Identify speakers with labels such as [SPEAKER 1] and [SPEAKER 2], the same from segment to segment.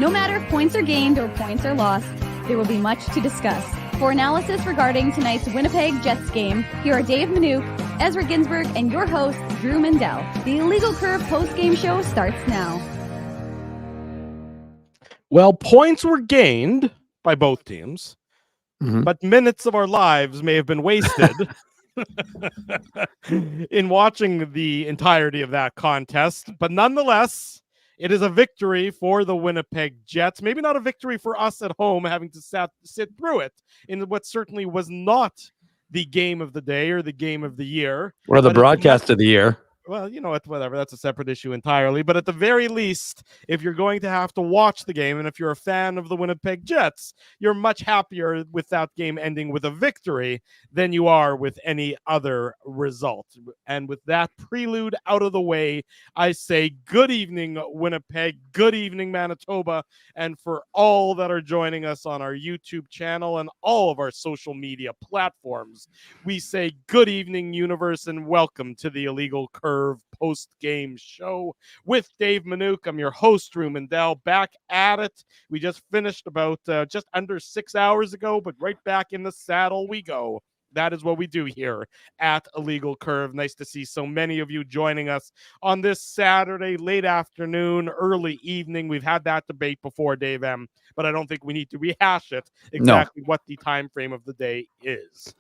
[SPEAKER 1] No matter if points are gained or points are lost, there will be much to discuss. For analysis regarding tonight's Winnipeg Jets game, here are Dave Manouk, Ezra Ginsburg, and your host, Drew Mandel. The Illegal Curve post-game show starts now.
[SPEAKER 2] Well, points were gained by both teams, but minutes of our lives may have been wasted in watching the entirety of that contest. But nonetheless, it is a victory for the Winnipeg Jets. Maybe not a victory for us at home, having to sit through it in what certainly was not the game of the day or the game of the year.
[SPEAKER 3] Or the broadcast of the year.
[SPEAKER 2] Well, you know what, whatever. That's a separate issue entirely. But at the very least, if you're going to have to watch the game, and if you're a fan of the Winnipeg Jets, you're much happier with that game ending with a victory than you are with any other result. And with that prelude out of the way, I say good evening, Winnipeg. Good evening, Manitoba. And for all that are joining us on our YouTube channel and all of our social media platforms, we say good evening, universe, and welcome to the Illegal Curve post-game show with Dave Manouk. I'm your host, Drew Mandel, back at it. We just finished about just under 6 hours ago, but right back in the saddle we go. That is what we do here at Illegal Curve. Nice to see so many of you joining us on this Saturday, late afternoon, early evening. We've had that debate before, Dave M., but I don't think we need to rehash it exactly what the time frame of the day is.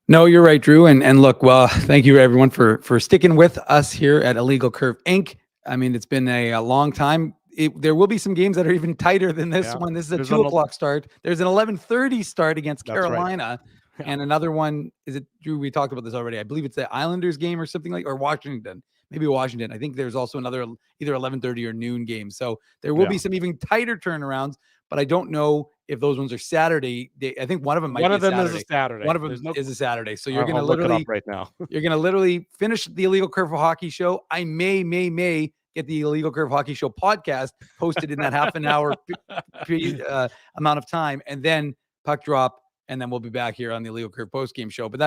[SPEAKER 3] No, you're right, Drew. And look, well, thank you everyone for sticking with us here at Illegal Curve Inc. I mean, it's been a long time. There will be some games that are even tighter than this one. This is a 2 o'clock start. There's an 11:30 start against Carolina. Right. And another one, is it, Drew, we talked about this already. I believe it's the Islanders game or something or Washington. Maybe Washington. I think there's also another either 11:30 or noon game. So there will be some even tighter turnarounds, but I don't know if those ones are Saturday. I think one of them might be Saturday.
[SPEAKER 2] One of them is a Saturday.
[SPEAKER 3] One of them is a Saturday. So you're going to
[SPEAKER 2] literally look it up right now.
[SPEAKER 3] You're going to literally finish the Illegal Curve Hockey Show. I may get the Illegal Curve Hockey Show podcast posted in that half an hour amount of time, and then puck drop, and then we'll be back here on the Illegal Curve post-game show. But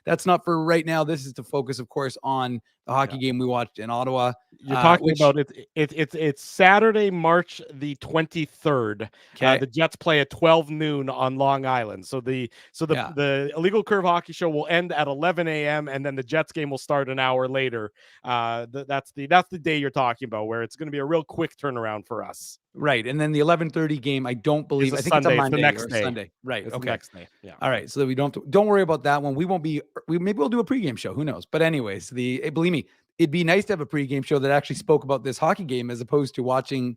[SPEAKER 3] that's not for right now. This is to focus, of course, on the hockey game we watched in Ottawa.
[SPEAKER 2] You're talking about it's Saturday, March the 23rd.
[SPEAKER 3] Okay.
[SPEAKER 2] The Jets play at 12 noon on Long Island. So the Illegal Curve Hockey Show will end at 11 a.m. and then the Jets game will start an hour later. That's the day you're talking about, where it's going to be a real quick turnaround for us.
[SPEAKER 3] Right. And then the 11:30 game, I don't believe. I think
[SPEAKER 2] Sunday,
[SPEAKER 3] it's a Monday
[SPEAKER 2] the next
[SPEAKER 3] or
[SPEAKER 2] day.
[SPEAKER 3] Sunday. Right.
[SPEAKER 2] It's
[SPEAKER 3] okay.
[SPEAKER 2] the next day. Yeah.
[SPEAKER 3] All right. So that we don't worry about that one. Maybe we'll do a pregame show. Who knows? But anyways, believe me, it'd be nice to have a pregame show that actually spoke about this hockey game as opposed to watching,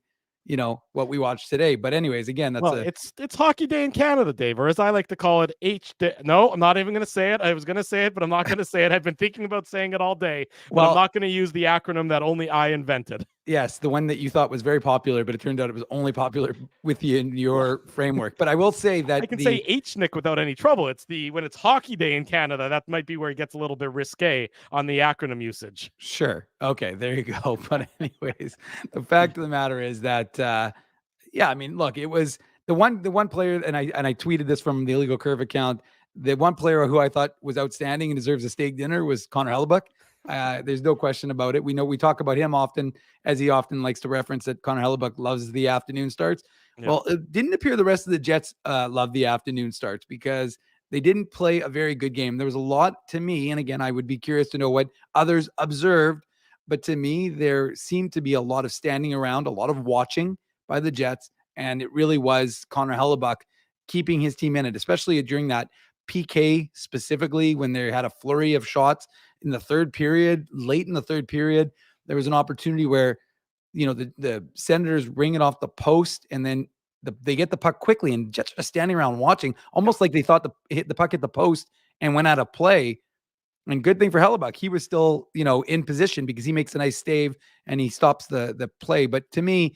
[SPEAKER 3] what we watched today. But anyways, again,
[SPEAKER 2] it's Hockey Day in Canada, Dave, or as I like to call it, H-Day. No, I'm not even going to say it. I was going to say it, but I'm not going to say it. I've been thinking about saying it all day, but I'm not going to use the acronym that only I invented.
[SPEAKER 3] Yes, the one that you thought was very popular, but it turned out it was only popular with you in your framework. But I will say that
[SPEAKER 2] I can say HNIC without any trouble. When it's Hockey Day in Canada, that might be where it gets a little bit risque on the acronym usage.
[SPEAKER 3] Sure. Okay, there you go. But anyways, the fact of the matter is that, I mean, look, it was the one player, and I tweeted this from the Illegal Curve account. The one player who I thought was outstanding and deserves a steak dinner was Connor Hellebuyck. There's no question about it. We talk about him often, as he often likes to reference that Connor Hellebuyck loves the afternoon starts. Yeah. Well, it didn't appear the rest of the Jets love the afternoon starts because they didn't play a very good game. There was a lot to me, and again, I would be curious to know what others observed, but to me, there seemed to be a lot of standing around, a lot of watching by the Jets, and it really was Connor Hellebuyck keeping his team in it, especially during that PK specifically when they had a flurry of shots in the third period, late in the third period. There was an opportunity where, the Senators ring it off the post and then they get the puck quickly and Jets are standing around watching, almost like they thought the puck hit the post and went out of play. And good thing for Hellebuyck, he was still, in position because he makes a nice save and he stops the play. But to me,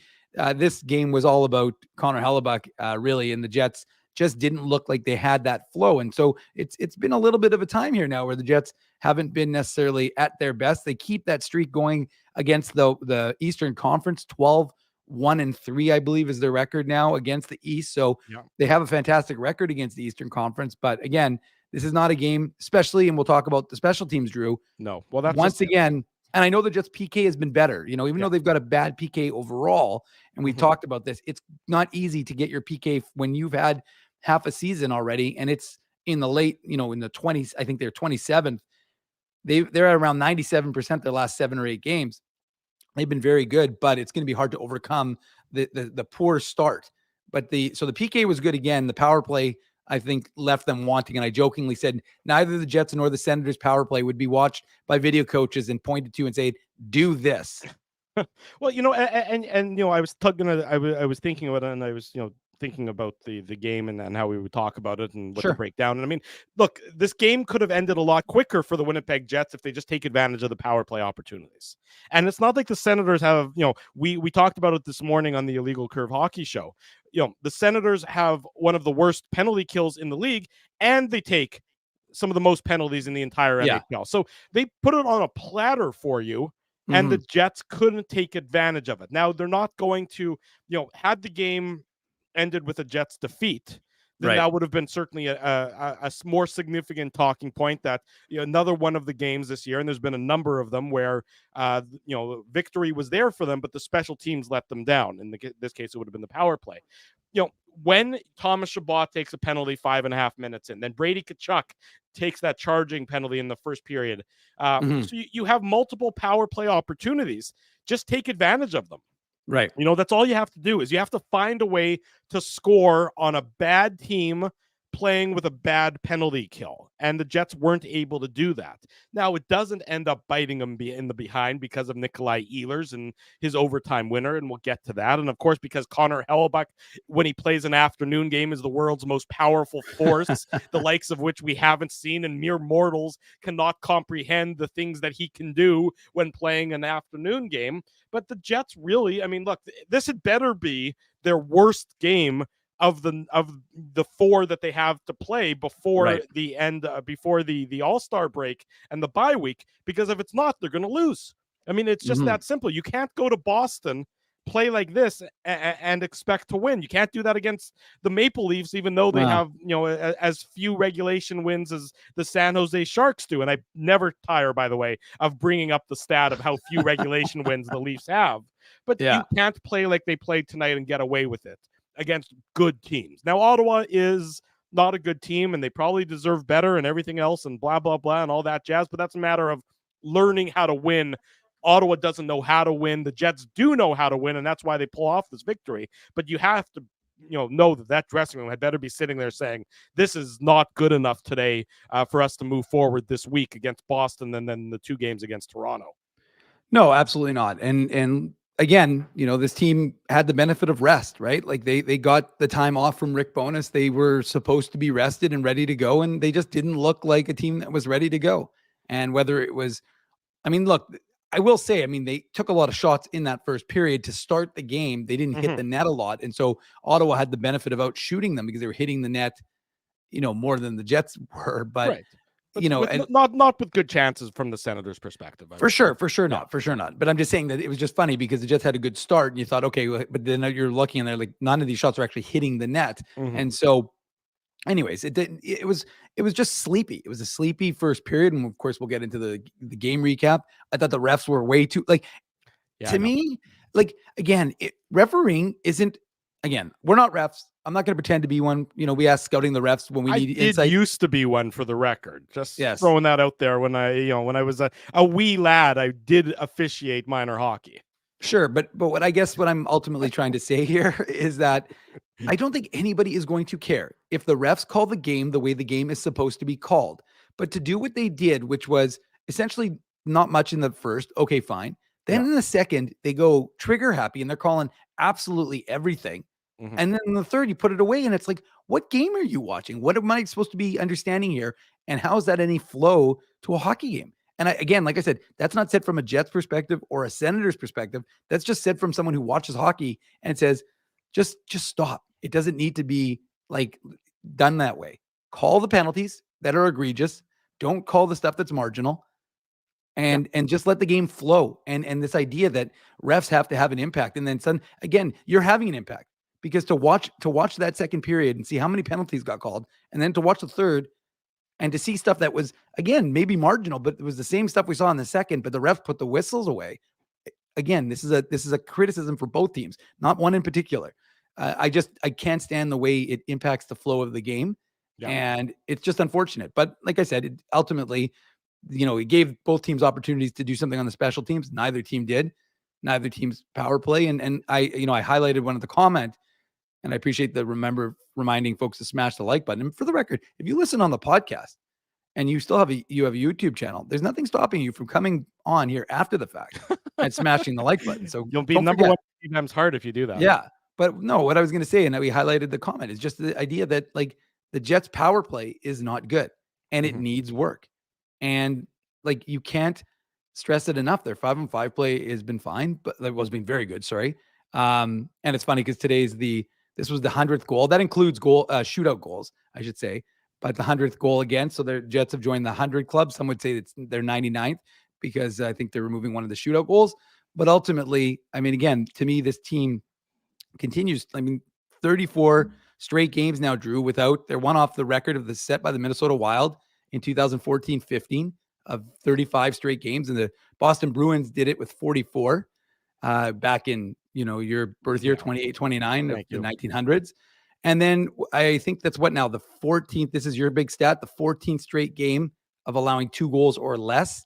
[SPEAKER 3] this game was all about Connor Hellebuyck, really, and the Jets just didn't look like they had that flow. And so it's been a little bit of a time here now where the Jets haven't been necessarily at their best. They keep that streak going against the Eastern Conference. 12-1-3, I believe, is their record now against the East. So they have a fantastic record against the Eastern Conference. But again, this is not a game, especially, and we'll talk about the special teams, Drew.
[SPEAKER 2] No. Well, that's
[SPEAKER 3] once again, And I know the Jets PK has been better, even though they've got a bad PK overall. And we've talked about this. It's not easy to get your PK when you've had half a season already. And it's in the late, in the 20s, I think they're 27th. They're at around 97% their last 7 or 8 games. They've been very good, but it's going to be hard to overcome the poor start. But the PK was good again. The power play, I think, left them wanting. And I jokingly said neither the Jets nor the Senators power play would be watched by video coaches and pointed to and say, do this.
[SPEAKER 2] Well, I was I was thinking about it, and I was, thinking about the game and how we would talk about it and what to break down. And I mean, look, this game could have ended a lot quicker for the Winnipeg Jets if they just take advantage of the power play opportunities. And it's not like the Senators have, we talked about it this morning on the Illegal Curve Hockey Show. The Senators have one of the worst penalty kills in the league, and they take some of the most penalties in the entire NHL. So they put it on a platter for you, and the Jets couldn't take advantage of it. Now, they're not going to, had the game ended with a Jets defeat, then that would have been certainly a more significant talking point that another one of the games this year, and there's been a number of them where victory was there for them, but the special teams let them down. In this case, it would have been the power play. When Thomas Chabot takes a penalty 5.5 minutes in, then Brady Tkachuk takes that charging penalty in the first period. So you have multiple power play opportunities. Just take advantage of them.
[SPEAKER 3] Right.
[SPEAKER 2] That's all you have to do is you have to find a way to score on a bad team playing with a bad penalty kill. And the Jets weren't able to do that. Now, it doesn't end up biting them in the behind because of Nikolai Ehlers and his overtime winner, and we'll get to that. And, of course, because Connor Hellebuyck, when he plays an afternoon game, is the world's most powerful force, the likes of which we haven't seen, and mere mortals cannot comprehend the things that he can do when playing an afternoon game. But the Jets really, I mean, look, this had better be their worst game of the 4 that they have to play before the end, before the All-Star break and the bye week, because if it's not, they're going to lose. I mean, it's just that simple. You can't go to Boston, play like this, and expect to win. You can't do that against the Maple Leafs, even though they have, as few regulation wins as the San Jose Sharks do. And I never tire, by the way, of bringing up the stat of how few regulation wins the Leafs have. But you can't play like they played tonight and get away with it against good teams. Now, Ottawa is not a good team, and they probably deserve better and everything else and blah, blah, blah, and all that jazz, but that's a matter of learning how to win. Ottawa doesn't know how to win. The Jets do know how to win, and that's why they pull off this victory. But you have to know that dressing room had better be sitting there saying, this is not good enough today for us to move forward this week against Boston and then the 2 games against Toronto.
[SPEAKER 3] No, absolutely not. And again, this team had the benefit of rest, right? Like they got the time off from Rick Bowness. They were supposed to be rested and ready to go, and they just didn't look like a team that was ready to go. And whether it was, I mean, look, I will say, they took a lot of shots in that first period to start the game. They didn't hit the net a lot. And so Ottawa had the benefit of out shooting them because they were hitting the net, more than the Jets were. But
[SPEAKER 2] But not with good chances from the Senators' perspective.
[SPEAKER 3] For sure not. But I'm just saying that it was just funny because the Jets had a good start, and you thought, okay, but then you're looking and they're like, none of these shots are actually hitting the net, and so, anyways, it didn't. It was just sleepy. It was a sleepy first period, and of course, we'll get into the game recap. I thought the refs were way too to me. Like again, refereeing isn't. Again, we're not refs. I'm not going to pretend to be one. We ask scouting the refs when we need insight.
[SPEAKER 2] I used to be one, for the record. Just throwing that out there. When I was a wee lad, I did officiate minor hockey.
[SPEAKER 3] Sure, but what I'm ultimately trying to say here is that I don't think anybody is going to care if the refs call the game the way the game is supposed to be called. But to do what they did, which was essentially not much in the first, okay, fine. Then in the second, they go trigger happy and they're calling absolutely everything. And then in the third, you put it away and it's like, what game are you watching? What am I supposed to be understanding here? And how is that any flow to a hockey game? And again, like I said, that's not said from a Jets perspective or a Senators perspective. That's just said from someone who watches hockey and it says, just stop. It doesn't need to be like done that way. Call the penalties that are egregious. Don't call the stuff that's marginal. And just let the game flow. And this idea that refs have to have an impact. And then again, you're having an impact. Because to watch that second period and see how many penalties got called, and then to watch the third, And to see stuff that was, again, maybe marginal, but it was the same stuff we saw in the second, but the refs put the whistles away. Again, this is a criticism for both teams, not one in particular. I can't stand the way it impacts the flow of the game.
[SPEAKER 2] Yeah.
[SPEAKER 3] And it's just unfortunate. But like I said, it ultimately, it gave both teams opportunities to do something on the special teams. Neither team did. Neither team's power play. And I highlighted one of the comment, and I appreciate reminding folks to smash the like button. And for the record, if you listen on the podcast and you still have a YouTube channel, there's nothing stopping you from coming on here after the fact and smashing the like button. So
[SPEAKER 2] you'll be number one times hard if you do that.
[SPEAKER 3] Yeah. But no, what I was going to say, and that we highlighted the comment, is just the idea that like the Jets power play is not good and it needs work. And like, you can't stress it enough. Their 5-on-5 play has been fine, but it was been very good. Sorry. And it's funny because this was the 100th goal. That includes shootout goals, I should say, but the 100th goal again. So the Jets have joined the 100 club. Some would say it's their 99th because I think they're removing one of the shootout goals. But ultimately, I mean, again, to me, this team continues. I mean, 34 straight games now, Drew, without their one off the record of the set by the Minnesota Wild in 2014-15 of 35 straight games. And the Boston Bruins did it with 44 back in, your birth year, 28, 29 of the 1900s. And then I think that's what now the 14th, this is your big stat, the 14th straight game of allowing 2 goals or less.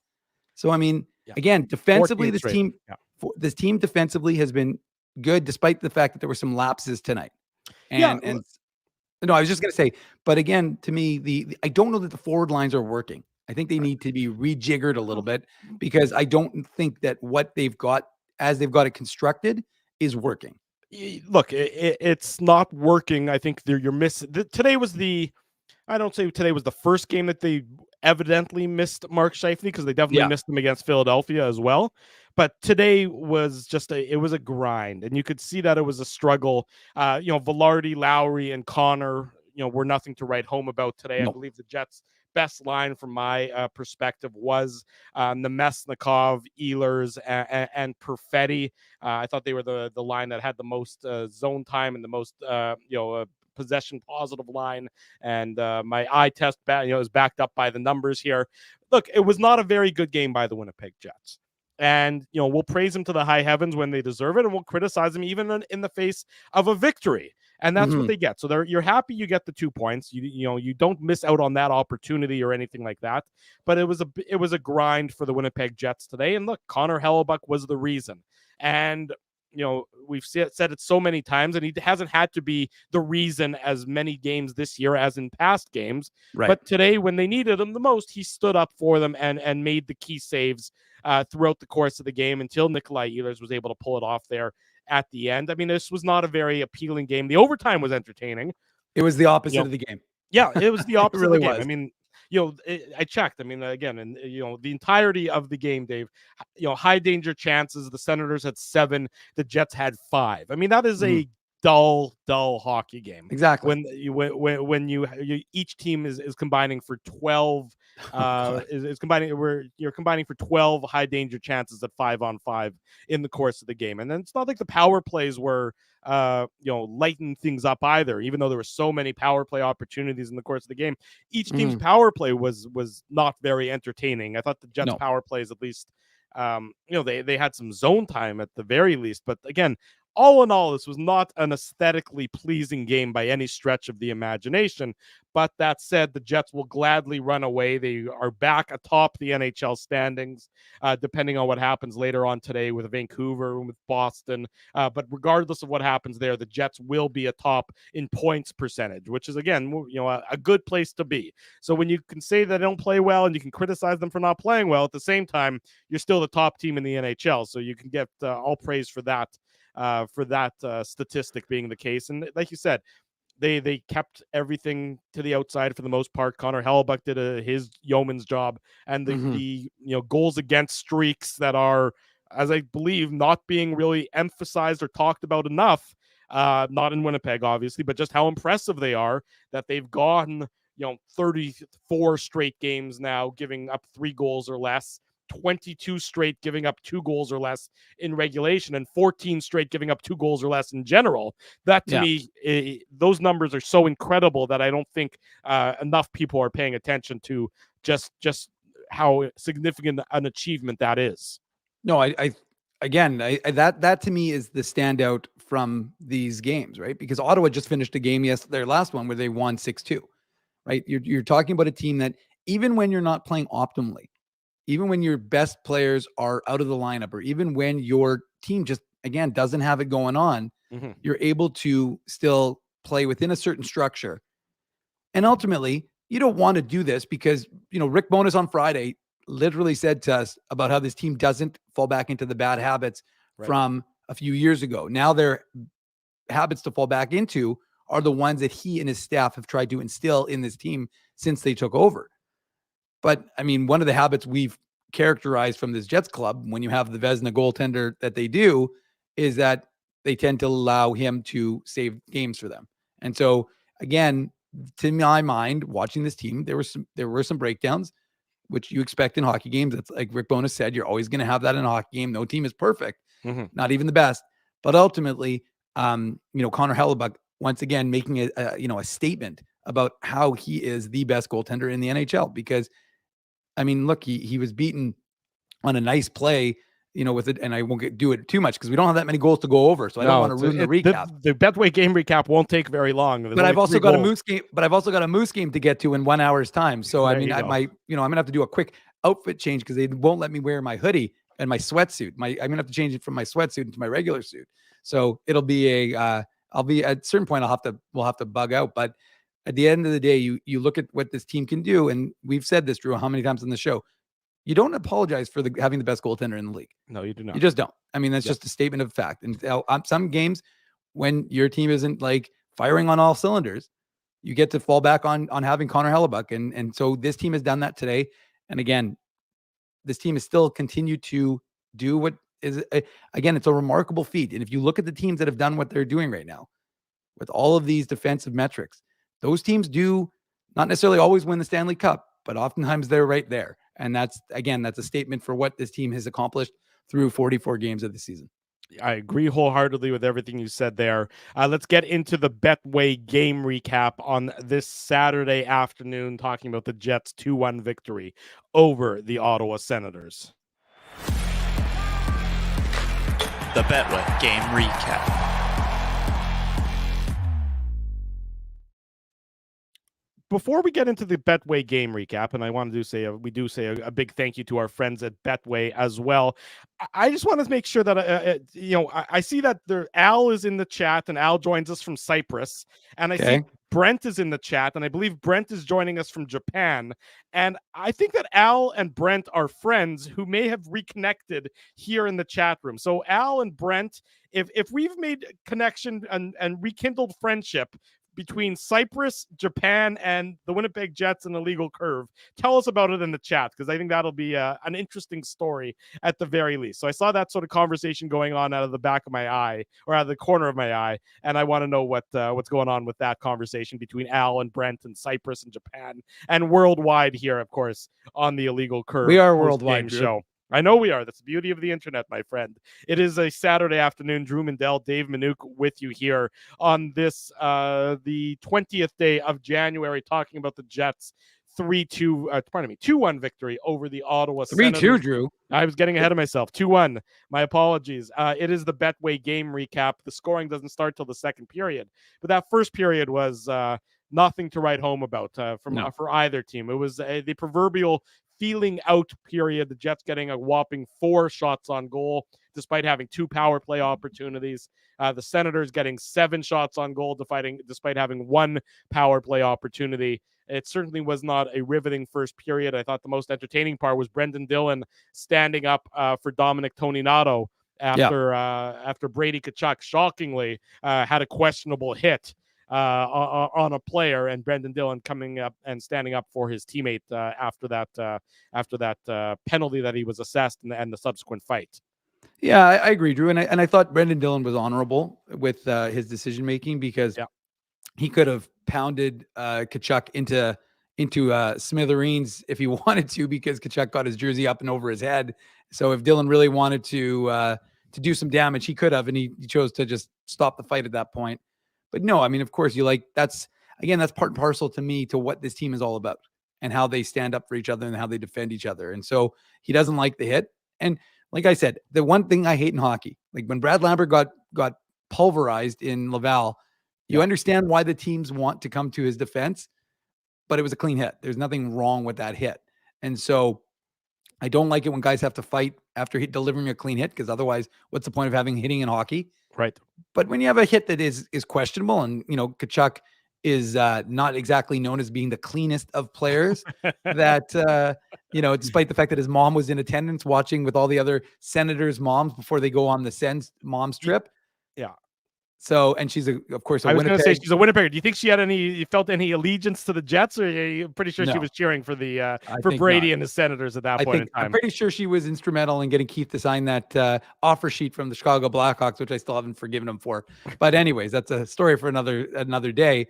[SPEAKER 3] So, I mean, again, defensively, this team defensively has been good, despite the fact that there were some lapses tonight. And no, I was just going to say, but again, to me, I don't know that the forward lines are working. I think they need to be rejiggered a little bit because I don't think that what they've got, as they've got it constructed, is working.
[SPEAKER 2] Look, it's not working. I think you're missing. Today was I don't say today was the first game that they evidently missed Mark Scheifele, because they definitely missed him against Philadelphia as well. But today was just it was a grind, and you could see that it was a struggle. Velarde, Lowry, and Connor, were nothing to write home about today. No. I believe the Jets' best line from my perspective was Nemesnikov, Ehlers, and Perfetti. I thought they were the line that had the most zone time and the most possession positive line. And my eye test is backed up by the numbers here. Look, it was not a very good game by the Winnipeg Jets. And, we'll praise them to the high heavens when they deserve it, and we'll criticize them even in the face of a victory. And that's what they get. So you're happy you get the 2 points. You don't miss out on that opportunity or anything like that. But it was a grind for the Winnipeg Jets today. And look, Connor Hellebuyck was the reason. And we've said it so many times, and he hasn't had to be the reason as many games this year as in past games. Right. But today, when they needed him the most, he stood up for them and made the key saves throughout the course of the game until Nikolai Ehlers was able to pull it off there at the end. I mean, this was not a very appealing game. The overtime was entertaining.
[SPEAKER 3] It was the opposite of the game.
[SPEAKER 2] Yeah, it was the opposite
[SPEAKER 3] really
[SPEAKER 2] of the game.
[SPEAKER 3] Was.
[SPEAKER 2] I mean, I checked. I mean, again, and the entirety of the game, Dave, high danger chances. The Senators had 7. The Jets had 5. I mean, that is a dull hockey game.
[SPEAKER 3] Exactly.
[SPEAKER 2] When each team is combining for 12. You're combining for 12 high danger chances at 5-on-5 in the course of the game. And then it's not like the power plays were lighten things up either, even though there were so many power play opportunities in the course of the game. Each team's power play was not very entertaining. I thought the Jets power plays, at least, they had some zone time at the very least. But again, all in all, this was not an aesthetically pleasing game by any stretch of the imagination. But that said, the Jets will gladly run away. They are back atop the NHL standings, depending on what happens later on today with Vancouver and with Boston. But regardless of what happens there, the Jets will be atop in points percentage, which is, again, a good place to be. So when you can say that they don't play well and you can criticize them for not playing well, at the same time, you're still the top team in the NHL. So you can get all praise for that. Statistic being the case. And like you said, they kept everything to the outside for the most part. Connor Hellebuyck did his yeoman's job, and the goals against streaks that are, as I believe, not being really emphasized or talked about enough, not in Winnipeg obviously, but just how impressive they are, that they've gone 34 straight games now giving up 3 goals or less. 22 straight giving up 2 goals or less in regulation and 14 straight giving up 2 goals or less in general. That to me, those numbers are so incredible that I don't think enough people are paying attention to just how significant an achievement that is.
[SPEAKER 3] No, that to me is the standout from these games, right? Because Ottawa just finished a game their last one where they won 6-2, right? You're talking about a team that even when you're not playing optimally, even when your best players are out of the lineup, or even when your team just, again, doesn't have it going on, you're able to still play within a certain structure. And ultimately, you don't want to do this because, Rick Bowness on Friday literally said to us about how this team doesn't fall back into the bad habits from a few years ago. Now their habits to fall back into are the ones that he and his staff have tried to instill in this team since they took over. But I mean, one of the habits we've characterized from this Jets club, when you have the Vezina goaltender that they do, is that they tend to allow him to save games for them. And so again, to my mind, watching this team, there were some breakdowns, which you expect in hockey games. It's like Rick Bowness said, you're always going to have that in a hockey game. No team is perfect, not even the best. But ultimately, Connor Hellebuyck, once again, making a statement about how he is the best goaltender in the NHL. Because, I mean, look, he was beaten on a nice play, with it, and I won't do it too much because we don't have that many goals to go over. So I don't want to ruin the recap.
[SPEAKER 2] The Betway game recap won't take very long.
[SPEAKER 3] But I've also got a Moose game. But I've also got a Moose game to get to in 1 hour's time. So I mean, I'm gonna have to do a quick outfit change because they won't let me wear my hoodie and my sweatsuit. I'm gonna have to change it from my sweatsuit into my regular suit. So it'll be I'll be at a certain point. We'll have to bug out. But at the end of the day, you look at what this team can do, and we've said this, Drew, how many times on the show. You don't apologize for having the best goaltender in the league.
[SPEAKER 2] No, you do not.
[SPEAKER 3] You just don't. I mean, that's just a statement of fact. And some games, when your team isn't like firing on all cylinders, you get to fall back on having Connor Hellebuyck. And so this team has done that today. And again, this team has still continued to do what is, again, it's a remarkable feat. And if you look at the teams that have done what they're doing right now, with all of these defensive metrics, those teams do not necessarily always win the Stanley Cup, but oftentimes they're right there. And that's a statement for what this team has accomplished through 44 games of the season.
[SPEAKER 2] I agree wholeheartedly with everything you said there. Let's get into the Betway game recap on this Saturday afternoon, talking about the Jets' 2-1 victory over the Ottawa Senators.
[SPEAKER 4] The Betway game recap.
[SPEAKER 2] Before we get into the Betway game recap, and I want to say a big thank you to our friends at Betway as well. I just want to make sure that I see that Al is in the chat, and Al joins us from Cyprus, and I see Brent is in the chat, and I believe Brent is joining us from Japan. And I think that Al and Brent are friends who may have reconnected here in the chat room. So Al and Brent, if we've made connection and rekindled friendship between Cyprus, Japan, and the Winnipeg Jets and the legal curve, tell us about it in the chat, because I think that'll be an interesting story at the very least. So I saw that sort of conversation going on out of the back of my eye, or out of the corner of my eye, and I want to know what's going on with that conversation between Al and Brent and Cyprus and Japan, and worldwide here, of course, on the Illegal Curve.
[SPEAKER 3] We are worldwide
[SPEAKER 2] show. I know we are. That's the beauty of the internet, my friend. It is a Saturday afternoon. Drew Mandel, Dave Manouk with you here on this, the 20th day of January, talking about the Jets 2-1 victory over the Ottawa Senators.
[SPEAKER 3] 3-2, Drew.
[SPEAKER 2] I was getting ahead of myself. 2-1. My apologies. It is the Betway game recap. The scoring doesn't start till the second period, but that first period was nothing to write home about for either team. It was the proverbial feeling out period. The Jets getting a whopping 4 shots on goal, despite having 2 power play opportunities. The Senators getting 7 shots on goal, despite having 1 power play opportunity. It certainly was not a riveting first period. I thought the most entertaining part was Brendan Dillon standing up for Dominic Toninato after Brady Tkachuk shockingly had a questionable hit on a player, and Brendan Dillon coming up and standing up for his teammate after that penalty that he was assessed and the subsequent fight.
[SPEAKER 3] Yeah, I agree, Drew, and I thought Brendan Dillon was honorable with his decision making, because he could have pounded Tkachuk into smithereens if he wanted to, because Tkachuk got his jersey up and over his head. So if Dylan really wanted to do some damage, he could have, and he chose to just stop the fight at that point. But no, I mean, of course, that's part and parcel to me to what this team is all about and how they stand up for each other and how they defend each other. And so he doesn't like the hit. And like I said, the one thing I hate in hockey, like when Brad Lambert got pulverized in Laval, you understand why the teams want to come to his defense, but it was a clean hit. There's nothing wrong with that hit. And so I don't like it when guys have to fight after delivering a clean hit, because otherwise, what's the point of having hitting in hockey?
[SPEAKER 2] Right.
[SPEAKER 3] But when you have a hit that is questionable, and Tkachuk is not exactly known as being the cleanest of players, that despite the fact that his mom was in attendance watching with all the other senators' moms before they go on the Sens mom's trip.
[SPEAKER 2] Yeah.
[SPEAKER 3] So, and she's of course
[SPEAKER 2] I was going to say
[SPEAKER 3] Winnipeg.
[SPEAKER 2] she's a Winnipegger. Do you think she had felt any allegiance to Jets, or are you pretty sure
[SPEAKER 3] No.
[SPEAKER 2] she was cheering for the for
[SPEAKER 3] think
[SPEAKER 2] Brady
[SPEAKER 3] not.
[SPEAKER 2] and the Senators at that point in time?
[SPEAKER 3] I'm pretty sure she was instrumental in getting Keith to sign that offer sheet from the Chicago Blackhawks, which I still haven't forgiven him for. But anyways, that's a story for another day.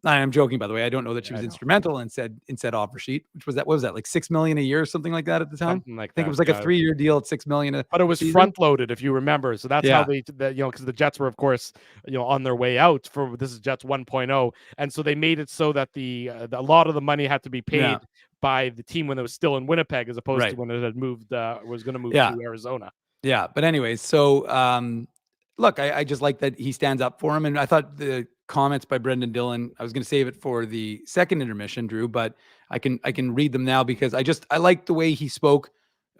[SPEAKER 3] I'm joking, by the way. I don't know that she was instrumental in said offer sheet, which was that. What was that, like $6 million a year or something like that at the time?
[SPEAKER 2] Something like
[SPEAKER 3] I think
[SPEAKER 2] that,
[SPEAKER 3] it was like a 3-year deal at $6 million.
[SPEAKER 2] But it was front loaded, if you remember. So that's how they, because the Jets were, of course, on their way out for this is Jets 1.0, and so they made it so that a lot of the money had to be paid by the team when it was still in Winnipeg, as opposed to when it had moved was going to move to Arizona. Yeah,
[SPEAKER 3] but anyways, so look, I just like that he stands up for him, and I thought the comments by Brendan Dillon, I was going to save it for the second intermission, Drew, but I can read them now, because I like the way he spoke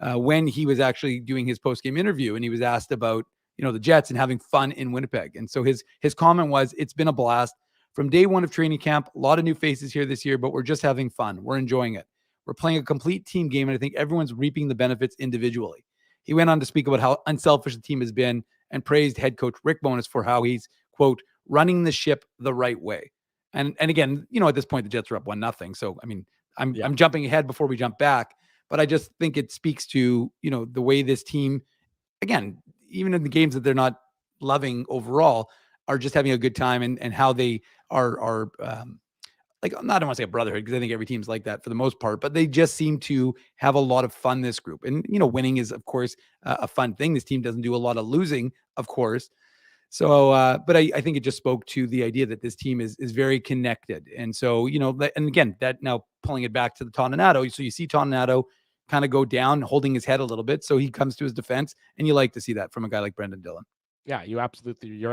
[SPEAKER 3] when he was actually doing his post-game interview, and he was asked about the Jets and having fun in Winnipeg. And so his comment was, "It's been a blast from day one of training camp. A lot of new faces here this year, but we're just having fun. We're enjoying it. We're playing a complete team game, and I think everyone's reaping the benefits individually." He went on to speak about how unselfish the team has been and praised head coach Rick Bowness for how he's, quote, running the ship the right way. And again, at this point, the Jets are up 1-0. So, I mean, I'm jumping ahead before we jump back, but I just think it speaks to, the way this team, again, even in the games that they're not loving overall, are just having a good time, and how they are like, I don't want to say a brotherhood, because I think every team's like that for the most part, but they just seem to have a lot of fun, this group. And, winning is, of course, a fun thing. This team doesn't do a lot of losing, of course. So, but I think it just spoke to the idea that this team is very connected. And so, and again, that now pulling it back to the Toninato. So you see Toninato kind of go down, holding his head a little bit. So he comes to his defense, and you like to see that from a guy like Brendan Dillon.
[SPEAKER 2] Yeah, you're absolutely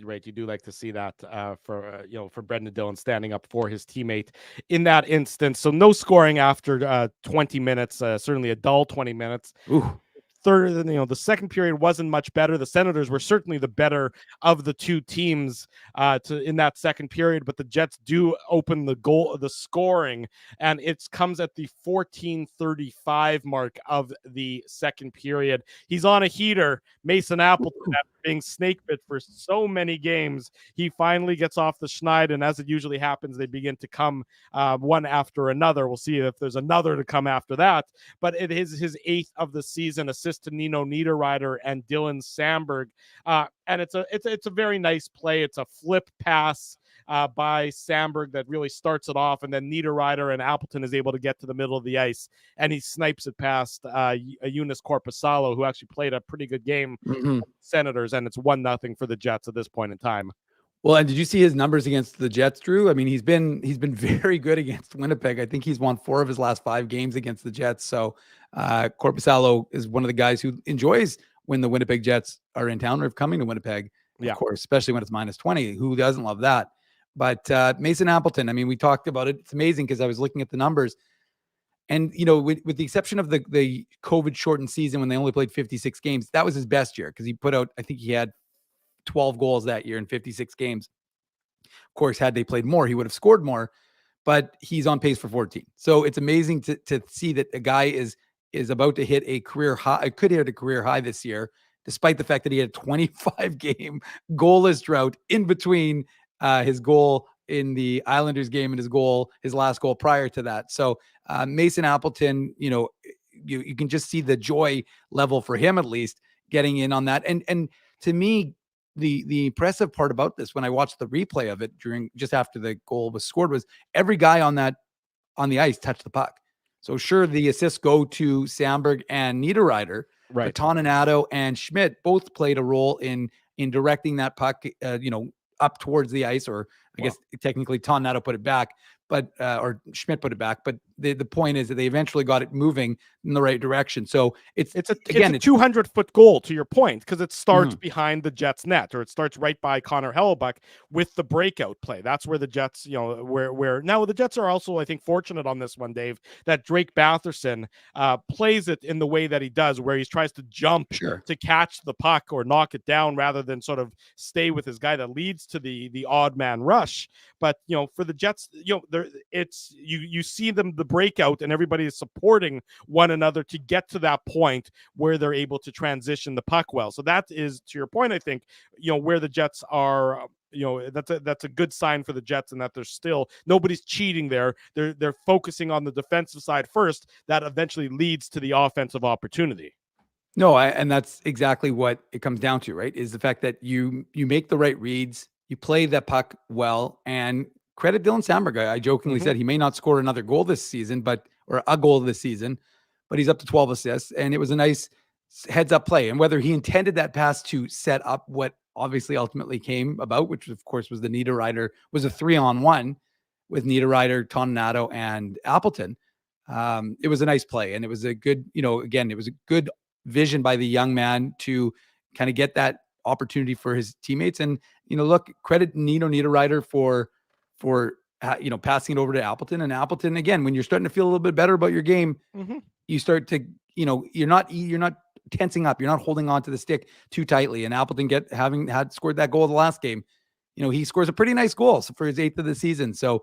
[SPEAKER 2] right. You do like to see that for Brendan Dillon standing up for his teammate in that instance. So no scoring after 20 minutes, certainly a dull 20 minutes.
[SPEAKER 3] Ooh.
[SPEAKER 2] Third, the second period wasn't much better. The Senators were certainly the better of the two teams in that second period, but the Jets do open the scoring, and it comes at the 14:35 mark of the second period. He's on a heater, Mason Appleton, after being snake bit for so many games. He finally gets off the schneid, and as it usually happens, they begin to come one after another. We'll see if there's another to come after that, but it is his 8th of the season, assist to Nino Niederreiter and Dylan Samberg, and it's a very nice play. It's a flip pass by Samberg that really starts it off, and then Niederreiter and Appleton is able to get to the middle of the ice, and he snipes it past Eunice Corpusalo, who actually played a pretty good game for the Senators, and it's 1-0 for the Jets at this point in time.
[SPEAKER 3] Well, and did you see his numbers against the Jets, Drew? I mean, he's been very good against Winnipeg. I think he's won 4 of his last 5 games against the Jets. So Corpusalo is one of the guys who enjoys when the Winnipeg Jets are in town or coming to Winnipeg, of course, especially when it's -20. Who doesn't love that? But Mason Appleton, I mean, we talked about it. It's amazing because I was looking at the numbers. And, with the exception of the COVID shortened season when they only played 56 games, that was his best year, because he put out, I think he had 12 goals that year in 56 games. Of course, had they played more, he would have scored more, but he's on pace for 14. So it's amazing to see that a guy is about to hit a career high. Could hit a career high this year, despite the fact that he had a 25-game goalless drought in between his goal in the Islanders game and his last goal prior to that. So Mason Appleton, you can just see the joy level for him, at least, getting in on that. And to me, the impressive part about this, when I watched the replay of it just after the goal was scored, was every guy on that on the ice touch the puck. So sure, the assists go to Sandberg and Niederreiter,
[SPEAKER 2] Right.
[SPEAKER 3] but Toninato and Schmidt both played a role in directing that puck, up towards the ice, or I guess technically Toninato put it back, but or Schmidt put it back. But the point is that they eventually got it moving in the right direction. So it's
[SPEAKER 2] a 200-foot goal, to your point, because it starts
[SPEAKER 3] Mhm.
[SPEAKER 2] behind the Jets net, or it starts right by Connor Hellebuyck with the breakout play. That's where the Jets, where now the Jets are also, I think, fortunate on this one, Dave, that Drake Batherson plays it in the way that he does, where he tries to jump to catch the puck or knock it down rather than sort of stay with his guy, that leads to the odd man rush. But for the Jets, you see them, the breakout, and everybody is supporting one another to get to that point where they're able to transition the puck well. So that is, to your point, I think, where the Jets are. That's a good sign for the Jets, and that there's still nobody's cheating there. They're focusing on the defensive side first. That eventually leads to the offensive opportunity.
[SPEAKER 3] No, and that's exactly what it comes down to, right? Is the fact that you make the right reads, you play that puck well, and credit Dylan Sandberg. I jokingly said he may not score another goal this season, or a goal this season, but he's up to 12 assists, and it was a nice heads-up play. And whether he intended that pass to set up what obviously ultimately came about, which of course was the Niederreiter, was a 3-on-1 with Niederreiter, Toninato, and Appleton. It was a nice play, and it was a good, again, it was a good vision by the young man to kind of get that opportunity for his teammates. And, look, credit Niederreiter for passing it over to Appleton. And Appleton, again, when you're starting to feel a little bit better about your game, you start to, you're not tensing up. You're not holding on to the stick too tightly. And Appleton having scored that goal the last game, he scores a pretty nice goal for his 8th of the season. So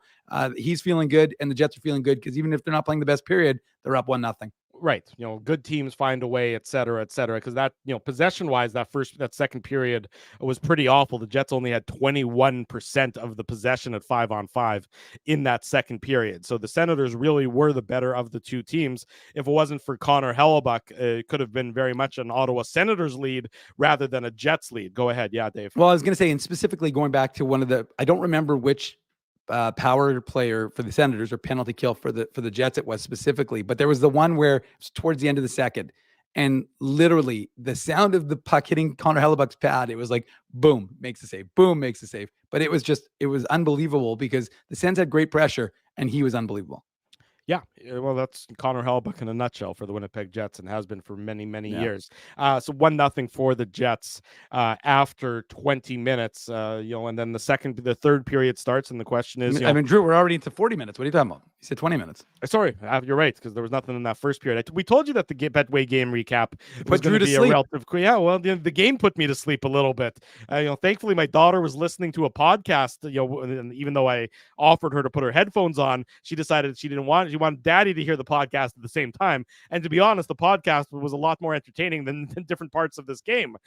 [SPEAKER 3] he's feeling good, and the Jets are feeling good, because even if they're not playing the best period, they're up 1-0.
[SPEAKER 2] Right. Good teams find a way, et cetera, et cetera. Because that, possession wise, that second period was pretty awful. The Jets only had 21% of the possession at 5-on-5 in that second period. So the Senators really were the better of the two teams. If it wasn't for Connor Hellebuyck, it could have been very much an Ottawa Senators lead rather than a Jets lead. Go ahead. Yeah, Dave.
[SPEAKER 3] Well, I was going to say, and specifically going back to I don't remember which power player for the Senators or penalty kill for the Jets it was specifically, but there was the one where it was towards the end of the second, and literally the sound of the puck hitting Connor Hellebuyck's pad, it was like boom, makes the save, boom, makes the save. But it was unbelievable, because the Sens had great pressure and he was unbelievable.
[SPEAKER 2] Yeah, well, that's Connor Hellebuyck in a nutshell for the Winnipeg Jets, and has been for many, many years. So 1-0 for the Jets after 20 minutes, and then the third period starts, and the question is,
[SPEAKER 3] Drew, we're already into 40 minutes. What are you talking about? You said 20 minutes.
[SPEAKER 2] Sorry, you're right, because there was nothing in that first period. We told you that the Betway game recap was
[SPEAKER 3] Drew
[SPEAKER 2] going to
[SPEAKER 3] to
[SPEAKER 2] be
[SPEAKER 3] sleep.
[SPEAKER 2] a relative. Yeah, well, the game put me to sleep a little bit. Thankfully, my daughter was listening to a podcast. And even though I offered her to put her headphones on, she decided she didn't want. She wanted Daddy to hear the podcast at the same time. And to be honest, the podcast was a lot more entertaining than different parts of this game.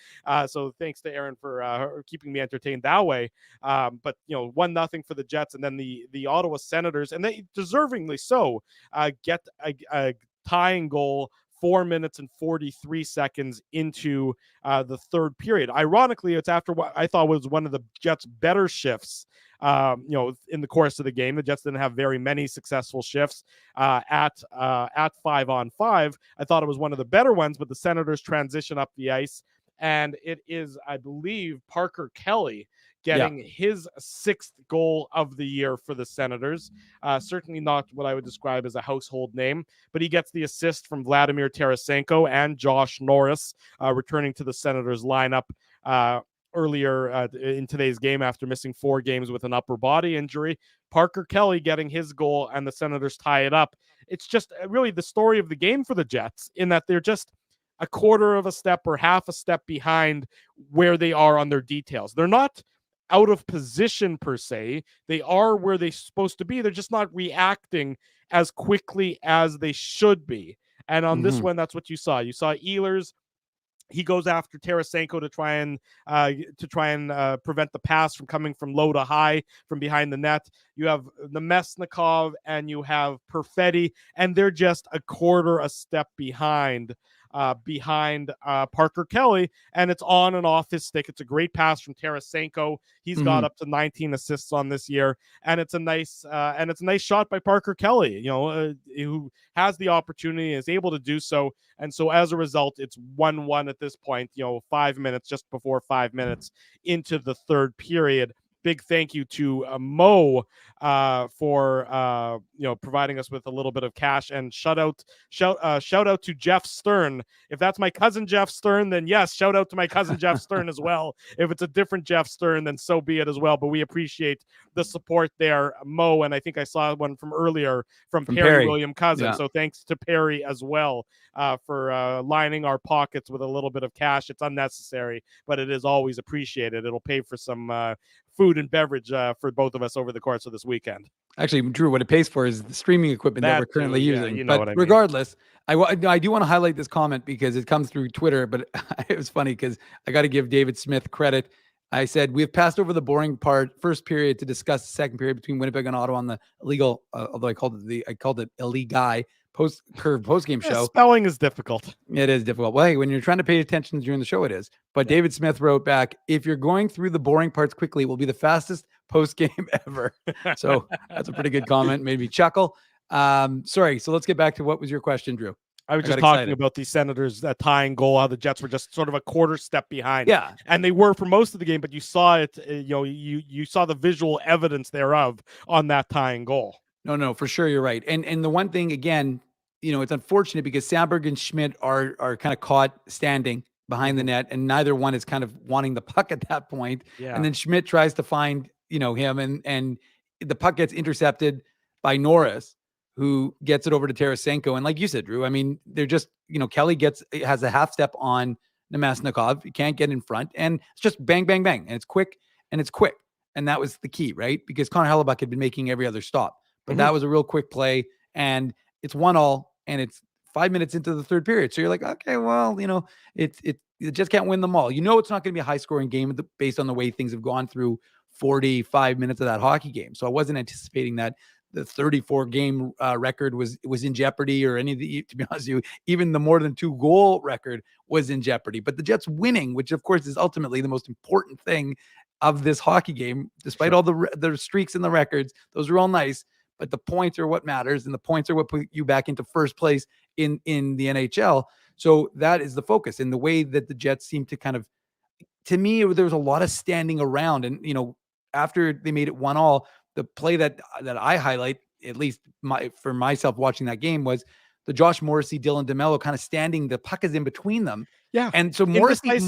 [SPEAKER 2] So thanks to Aaron for keeping me entertained that way. But 1-0 for the Jets, and then the Ottawa Senators, and they deservingly so, get a tying goal 4 minutes and 43 seconds into the third period. Ironically, it's after what I thought was one of the Jets' better shifts. In the course of the game, the Jets didn't have very many successful shifts at 5-on-5. I thought it was one of the better ones, but the Senators transition up the ice, and it is, I believe, Parker Kelly getting his 6th goal of the year for the Senators. Certainly not what I would describe as a household name, but he gets the assist from Vladimir Tarasenko and Josh Norris, returning to the Senators lineup earlier in today's game after missing 4 games with an upper body injury. Parker Kelly getting his goal, and the Senators tie it up. It's just really the story of the game for the Jets, in that they're just a quarter of a step or half a step behind where they are on their details. They're not out of position per se. They are where they're supposed to be. They're just not reacting as quickly as they should be. And on this one, that's what you saw. You saw Ehlers. He goes after Tarasenko to try and prevent the pass from coming from low to high from behind the net. You have Nemesnikov and you have Perfetti, and they're just a quarter a step behind behind Parker Kelly, and it's on and off his stick. It's a great pass from Tarasenko. He's got up to 19 assists on this year, and it's a nice shot by Parker Kelly, who has the opportunity, is able to do so. And so as a result, it's 1-1 at this point, 5 minutes, just before 5 minutes into the third period. Big thank you to Mo for providing us with a little bit of cash, and shout out to Jeff Stern. If that's my cousin Jeff Stern, then yes, shout out to my cousin Jeff Stern as well. If it's a different Jeff Stern, then so be it as well. But we appreciate the support there, Mo, and I think I saw one from earlier from Perry William Cousin. Yeah. So thanks to Perry as well for lining our pockets with a little bit of cash. It's unnecessary, but it is always appreciated. It'll pay for some food and beverage for both of us over the course of this weekend.
[SPEAKER 3] Actually, Drew, what it pays for is the streaming equipment that we're currently using.
[SPEAKER 2] You know what I mean.
[SPEAKER 3] Regardless, I do want to highlight this comment because it comes through Twitter, but it was funny because I got to give David Smith credit. I said, we have passed over the boring first period to discuss the second period between Winnipeg and Ottawa on the illegal, although I called it illegal post-game show.
[SPEAKER 2] Spelling is difficult.
[SPEAKER 3] It is difficult. Well, hey, when you're trying to pay attention during the show, it is. But David Smith wrote back, if you're going through the boring parts quickly, it will be the fastest post-game ever. So that's a pretty good comment. Made me chuckle. Sorry. So let's get back to what was your question, Drew?
[SPEAKER 2] I was just talking about the Senators tying goal, how the Jets were just sort of a quarter step behind.
[SPEAKER 3] Yeah.
[SPEAKER 2] And they were for most of the game, but you saw it, you saw the visual evidence thereof on that tying goal.
[SPEAKER 3] No, for sure. You're right. And the one thing, again, it's unfortunate because Sandberg and Schmidt are kind of caught standing behind the net, and neither one is kind of wanting the puck at that point. Yeah. And then Schmidt tries to find, him, and the puck gets intercepted by Norris, who gets it over to Tarasenko. And like you said, Drew, I mean, they're just, Kelly has a half step on Nemesnikov. You can't get in front, and it's just bang, bang, bang. And it's quick. And that was the key, right? Because Connor Hellebuyck had been making every other stop. But that was a real quick play, and it's 1-1, and it's 5 minutes into the third period. So you're like, okay, well, it just can't win them all. It's not going to be a high-scoring game based on the way things have gone through 45 minutes of that hockey game. So I wasn't anticipating that the 34-game record was in jeopardy, or any of the, to be honest with you, even the more than 2-goal record was in jeopardy. But the Jets winning, which of course is ultimately the most important thing of this hockey game, despite all the streaks and the records, those are all nice. But the points are what matters, and the points are what put you back into first place in the NHL. So that is the focus. And the way that the Jets seem to kind of, to me, there was a lot of standing around. And, after they made it 1-1, the play that I highlight, at least for myself watching that game, was the Josh Morrissey, Dylan DeMello kind of standing. The puck is in between them.
[SPEAKER 2] Yeah.
[SPEAKER 3] And so Morrissey,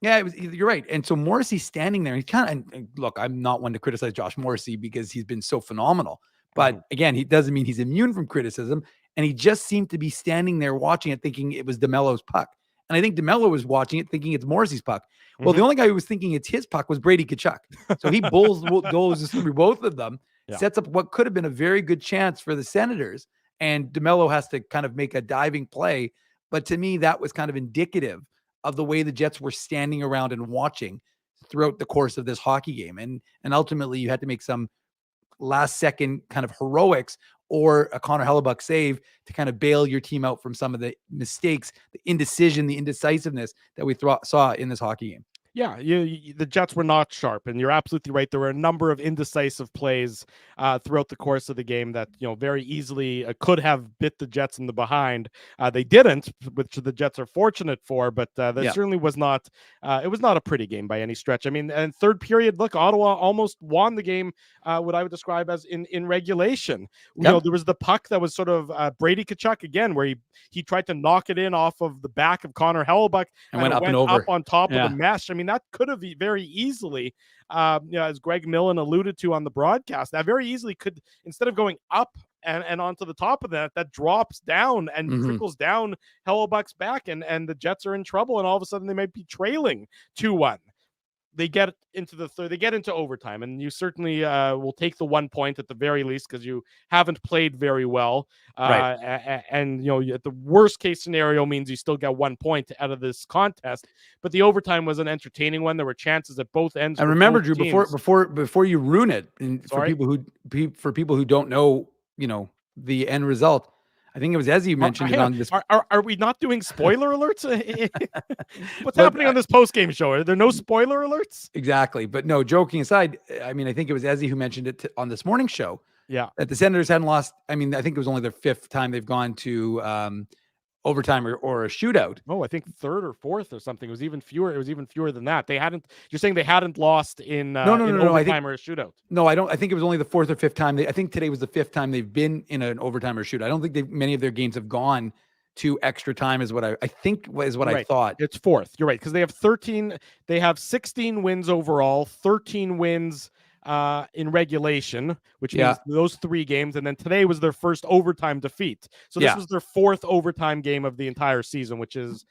[SPEAKER 3] you're right. And so Morrissey's standing there. He and look, I'm not one to criticize Josh Morrissey because he's been so phenomenal. But again, he doesn't mean he's immune from criticism. And he just seemed to be standing there watching it, thinking it was DeMello's puck. And I think DeMello was watching it, thinking it's Morrissey's puck. Well, the only guy who was thinking it's his puck was Brady Tkachuk. So he goes through both of them, sets up what could have been a very good chance for the Senators. And DeMello has to kind of make a diving play. But to me, that was kind of indicative of the way the Jets were standing around and watching throughout the course of this hockey game. And ultimately, you had to make some last second kind of heroics or a Connor Hellebuyck save to kind of bail your team out from some of the mistakes, the indecision, the indecisiveness that we saw in this hockey game.
[SPEAKER 2] Yeah, the Jets were not sharp, and you're absolutely right. There were a number of indecisive plays throughout the course of the game that very easily could have bit the Jets in the behind. They didn't, which the Jets are fortunate for, but that certainly was not. It was not a pretty game by any stretch. I mean, and third period, look, Ottawa almost won the game. What I would describe as in regulation. There was the puck that was sort of Brady Tkachuk again, where he tried to knock it in off of the back of Connor Hellebuyck
[SPEAKER 3] and went up
[SPEAKER 2] on top of the mesh. I mean, that could have very easily, as Greg Millen alluded to on the broadcast, that very easily could, instead of going up and onto the top of that drops down and trickles down Hellebuyck's back, and the Jets are in trouble, and all of a sudden they might be trailing 2-1. They get into the third, they get into overtime, and you certainly will take the 1 point at the very least because you haven't played very well. Right. And at the worst case scenario means you still get 1 point out of this contest. But the overtime was an entertaining one. There were chances at both ends.
[SPEAKER 3] And remember, Drew, before you ruin it, and for people who don't know, the end result, I think it was as you mentioned it on this.
[SPEAKER 2] Are we not doing spoiler alerts? What's
[SPEAKER 3] But,
[SPEAKER 2] happening on this post-game show? Are there no spoiler alerts?
[SPEAKER 3] Exactly. But no, joking aside, I mean, I think it was Ezzy who mentioned it on this morning show.
[SPEAKER 2] Yeah.
[SPEAKER 3] That the Senators hadn't lost. I mean, I think it was only their 5th time they've gone to overtime or a shootout.
[SPEAKER 2] Oh, I think 3rd or 4th or something. It was even fewer. It was even fewer than that. You're saying they hadn't lost in overtime or a shootout?
[SPEAKER 3] No, I don't. I think it was only the 4th or 5th time. I think today was the 5th time they've been in an overtime or shootout. I don't think many of their games have gone to extra time is what I think was what I thought.
[SPEAKER 2] It's 4th. You're right. Because they have 13. They have 16 wins overall, 13 wins in regulation, which means those 3 games, and then today was their first overtime defeat. So this was their 4th overtime game of the entire season, which is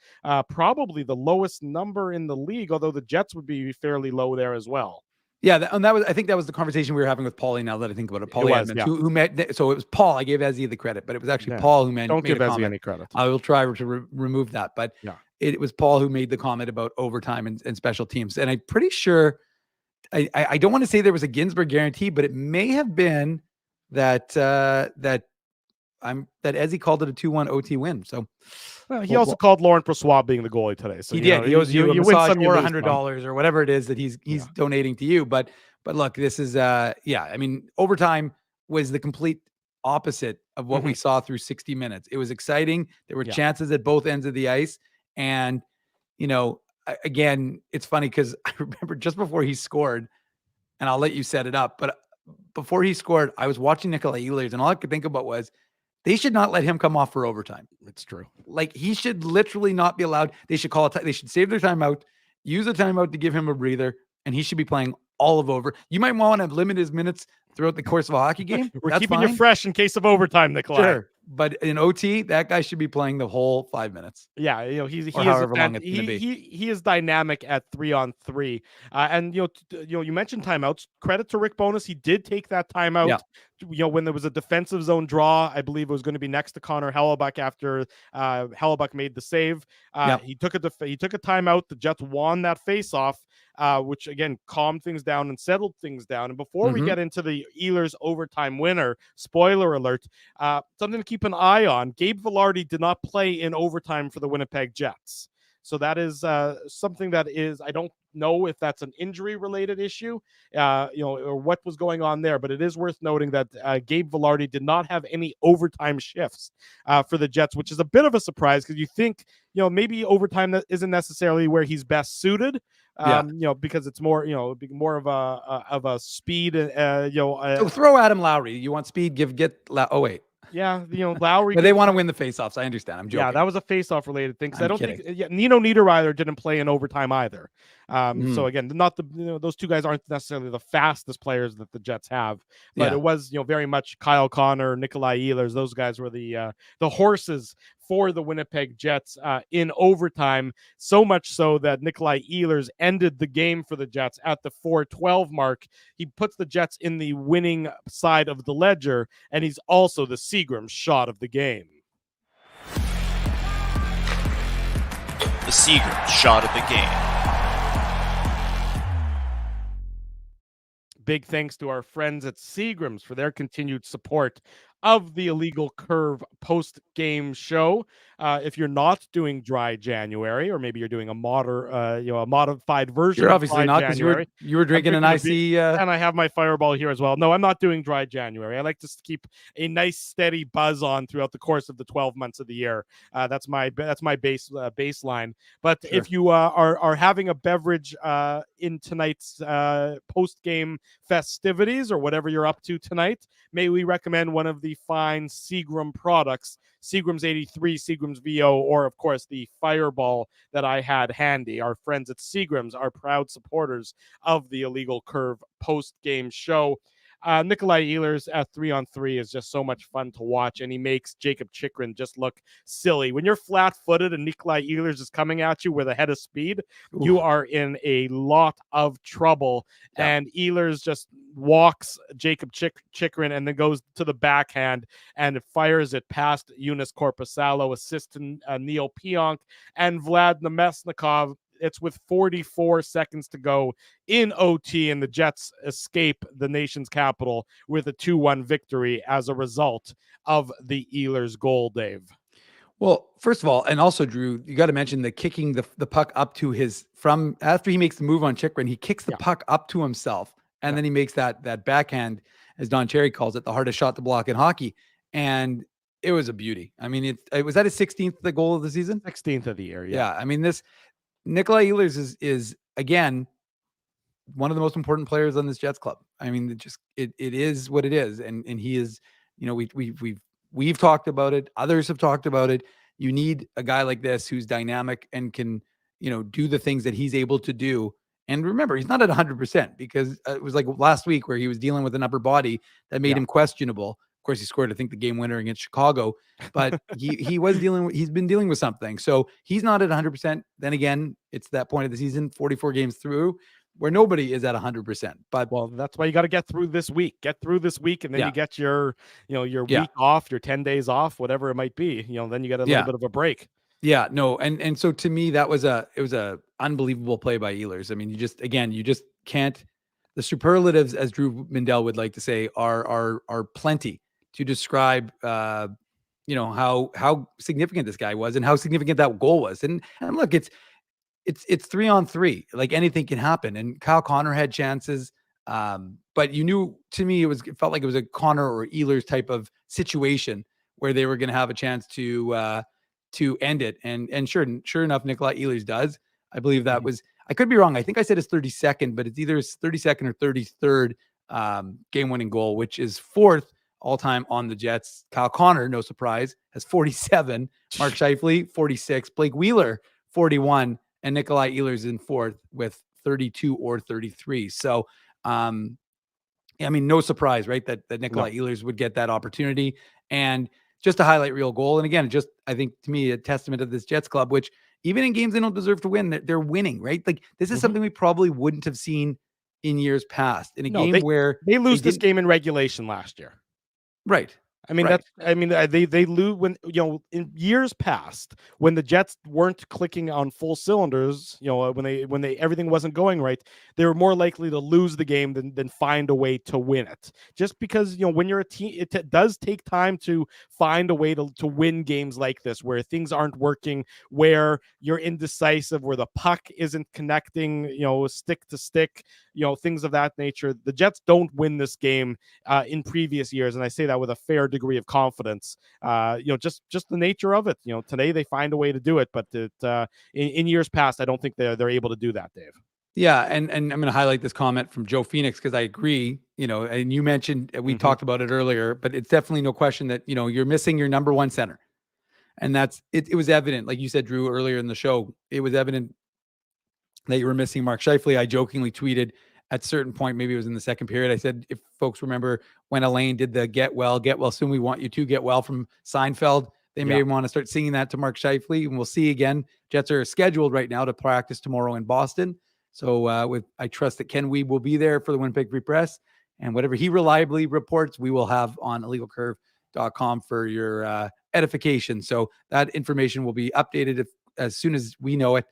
[SPEAKER 2] probably the lowest number in the league, although the Jets would be fairly low there as well.
[SPEAKER 3] Yeah, and that was, I think that was the conversation we were having with Paulie. Now that I think about it, Paulie Edmonds, who met. So it was Paul. I gave Ezzy the credit, but it was actually Paul who
[SPEAKER 2] Don't give Ezzy any credit.
[SPEAKER 3] I will try to remove that, but it was Paul who made the comment about overtime and special teams, and I'm pretty sure. I don't want to say there was a Ginsburg guarantee, but it may have been that that Ezzy called it a 2-1 OT win. So
[SPEAKER 2] he also called Laurent Brossoit being the goalie today. So
[SPEAKER 3] he did. He owes you a massage or $100 or whatever it is that he's donating to you. But look, this is I mean, overtime was the complete opposite of what we saw through 60 minutes. It was exciting. There were chances at both ends of the ice, and again, it's funny because I remember just before he scored, and I'll let you set it up, but before he scored, I was watching Nikolai Ehlers, and all I could think about was they should not let him come off for overtime.
[SPEAKER 2] It's true.
[SPEAKER 3] Like, he should literally not be allowed. They should they should save their timeout, use the timeout to give him a breather, and he should be playing all of over. You might want to limit his minutes throughout the course of a hockey game.
[SPEAKER 2] We're keeping you fresh in case of overtime, Nikolai.
[SPEAKER 3] Sure. But in OT, that guy should be playing the whole 5 minutes.
[SPEAKER 2] Yeah, he is
[SPEAKER 3] however long it's gonna be.
[SPEAKER 2] He is dynamic at 3-on-3. And you mentioned timeouts. Credit to Rick Bowness, he did take that timeout. Yeah. When there was a defensive zone draw, I believe it was going to be next to Connor Hellebuyck after Hellebuyck made the save. He took a timeout. The Jets won that faceoff, which again calmed things down and settled things down. And before we get into the Ehlers overtime winner, spoiler alert, something to keep an eye on. Gabe Vilardi did not play in overtime for the Winnipeg Jets. So that is something that is, I don't know if that's an injury-related issue, or what was going on there, but it is worth noting that Gabe Vilardi did not have any overtime shifts for the Jets, which is a bit of a surprise because you think, maybe overtime that isn't necessarily where he's best suited, because it's more, more of a speed,
[SPEAKER 3] so throw Adam Lowry. You want speed? Wait.
[SPEAKER 2] Yeah, Lowry.
[SPEAKER 3] But they want to win the faceoffs. I understand. I'm joking.
[SPEAKER 2] Yeah, that was a faceoff related thing. Because I don't think Nino Niederreiter didn't play in overtime either. So again, not those two guys aren't necessarily the fastest players that the Jets have, but it was very much Kyle Connor, Nikolai Ehlers. Those guys were the horses for the Winnipeg Jets in overtime. So much so that Nikolai Ehlers ended the game for the Jets at the 4:12 mark. He puts the Jets in the winning side of the ledger, and he's also the Seagram shot of the game.
[SPEAKER 4] The Seagram shot of the game.
[SPEAKER 2] Big thanks to our friends at Seagrams for their continued support of the Illegal Curve post-game show. If you're not doing dry January, or maybe you're doing a modified version.
[SPEAKER 3] You're obviously not, because you were drinking an icy.
[SPEAKER 2] And I have my Fireball here as well. No, I'm not doing dry January. I like to keep a nice steady buzz on throughout the course of the 12 months of the year. That's my baseline. But if you are having a beverage in tonight's post-game festivities, or whatever you're up to tonight, may we recommend one of the fine Seagram products, Seagram's 83, Seagram's VO, or of course the Fireball that I had handy. Our friends at Seagram's are proud supporters of the Illegal Curve post-game show. Nikolai Ehlers at 3-on-3 is just so much fun to watch, and he makes Jacob Chychrun just look silly. When you're flat-footed and Nikolai Ehlers is coming at you with a head of speed, you are in a lot of trouble. And Ehlers just walks Jacob Chychrun and then goes to the backhand and fires it past Eunice Korpisalo, assistant Neil Pionk, and Vlad Nemesnikov. it's with 44 seconds to go in OT, and the Jets escape the nation's capital with a 2-1 victory as a result of the Ehlers goal, Dave.
[SPEAKER 3] Well, first of all, and also Drew, you got to mention the kicking the puck up to his, from after he makes the move on Chikrin, he kicks the puck up to himself, and then he makes that backhand, as Don Cherry calls it, the hardest shot to block in hockey, and it was a beauty. I mean, it was that his 16th the goal of the season,
[SPEAKER 2] 16th of the year.
[SPEAKER 3] Yeah, I mean, this Nikolai Ehlers is again one of the most important players on this Jets club. I mean, it is what it is, and he is. You know, we've talked about it. Others have talked about it. You need a guy like this who's dynamic and can, do the things that he's able to do. And remember, he's not at 100% because it was like last week where he was dealing with an upper body that made him questionable. Of course, he scored, I think, the game winner against Chicago, but he's been dealing with something. So he's not at 100%. Then again, it's that point of the season, 44 games through, where nobody is at 100%. But
[SPEAKER 2] that's why you got to get through this week. And then you get your week off, your 10 days off, whatever it might be. Then you get a little bit of a break.
[SPEAKER 3] Yeah, no, and so to me, it was a unbelievable play by Ehlers. I mean, you just can't. The superlatives, as Drew Mindell would like to say, are plenty to describe how significant this guy was and how significant that goal was. And look, it's 3-on-3. Like, anything can happen. And Kyle Connor had chances, but to me, it felt like it was a Connor or Ehlers type of situation where they were going to have a chance to end it. And sure enough, Nikolai Ehlers does. I believe that was, I could be wrong. I think I said his 32nd, but it's either his 32nd or 33rd game-winning goal, which is 4th all-time on the Jets. Kyle Connor, no surprise, has 47. Mark Scheifele, 46. Blake Wheeler, 41. And Nikolai Ehlers in 4th with 32 or 33. So, I mean, no surprise, right? That Nikolai Ehlers would get that opportunity. And just a highlight reel goal. And again, I think to me, a testament of this Jets club, which even in games they don't deserve to win, they're winning, right? Like, this is something we probably wouldn't have seen in years past in a game where
[SPEAKER 2] they lose this game in regulation last year.
[SPEAKER 3] Right.
[SPEAKER 2] I mean, they lose when, in years past, when the Jets weren't clicking on full cylinders, when they everything wasn't going right, they were more likely to lose the game than find a way to win it. Just because, when you're a team, it does take time to find a way to win games like this, where things aren't working, where you're indecisive, where the puck isn't connecting, stick to stick, things of that nature. The Jets don't win this game in previous years, and I say that with a fair degree of confidence. Just the nature of it. Today they find a way to do it, but in years past, I don't think they're able to do that, Dave.
[SPEAKER 3] Yeah, and I'm going to highlight this comment from Joe Phoenix because I agree. And you mentioned we talked about it earlier, but it's definitely no question that you're missing your number one center, and that's it. It was evident, like you said, Drew, earlier in the show. It was evident that you were missing Mark Scheifele. I jokingly tweeted at a certain point, maybe it was in the second period, I said, if folks remember when Elaine did the get well soon, we want you to get well from Seinfeld, they may want to start singing that to Mark Scheifele, and we'll see again. Jets are scheduled right now to practice tomorrow in Boston. So I trust that Ken Wiebe will be there for the Winnipeg Free Press, and whatever he reliably reports, we will have on illegalcurve.com for your edification. So that information will be updated as soon as we know it.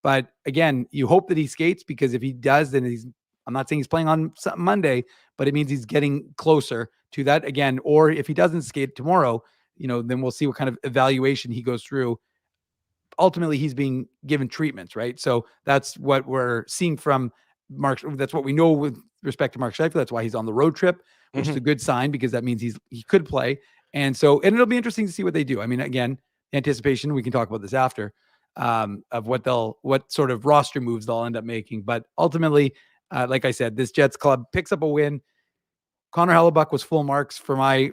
[SPEAKER 3] But again, you hope that he skates, because if he does, then I'm not saying he's playing on Monday, but it means he's getting closer to that again. Or if he doesn't skate tomorrow, then we'll see what kind of evaluation he goes through. Ultimately, he's being given treatments, right? So that's what we're seeing from Mark. That's what we know with respect to Mark Scheifele. That's why he's on the road trip, which is a good sign, because that means he could play. And it'll be interesting to see what they do. I mean, again, anticipation, we can talk about this after, of what sort of roster moves they'll end up making. But ultimately, like I said, this Jets club picks up a win. Connor Hellebuyck was full marks for my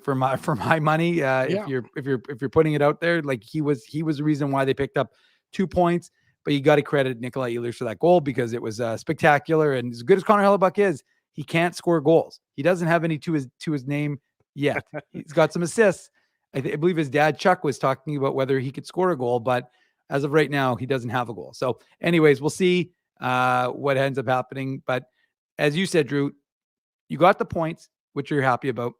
[SPEAKER 3] money. If you're putting it out there, like he was the reason why they picked up 2 points. But you got to credit Nikolai Ehlers for that goal, because it was spectacular. And as good as Connor Hellebuyck is, he can't score goals. He doesn't have any to his name yet. He's got some assists. I believe his dad Chuck was talking about whether he could score a goal, but as of right now, he doesn't have a goal. So, anyways, we'll see what ends up happening. But as you said, Drew, you got the points, which you're happy about.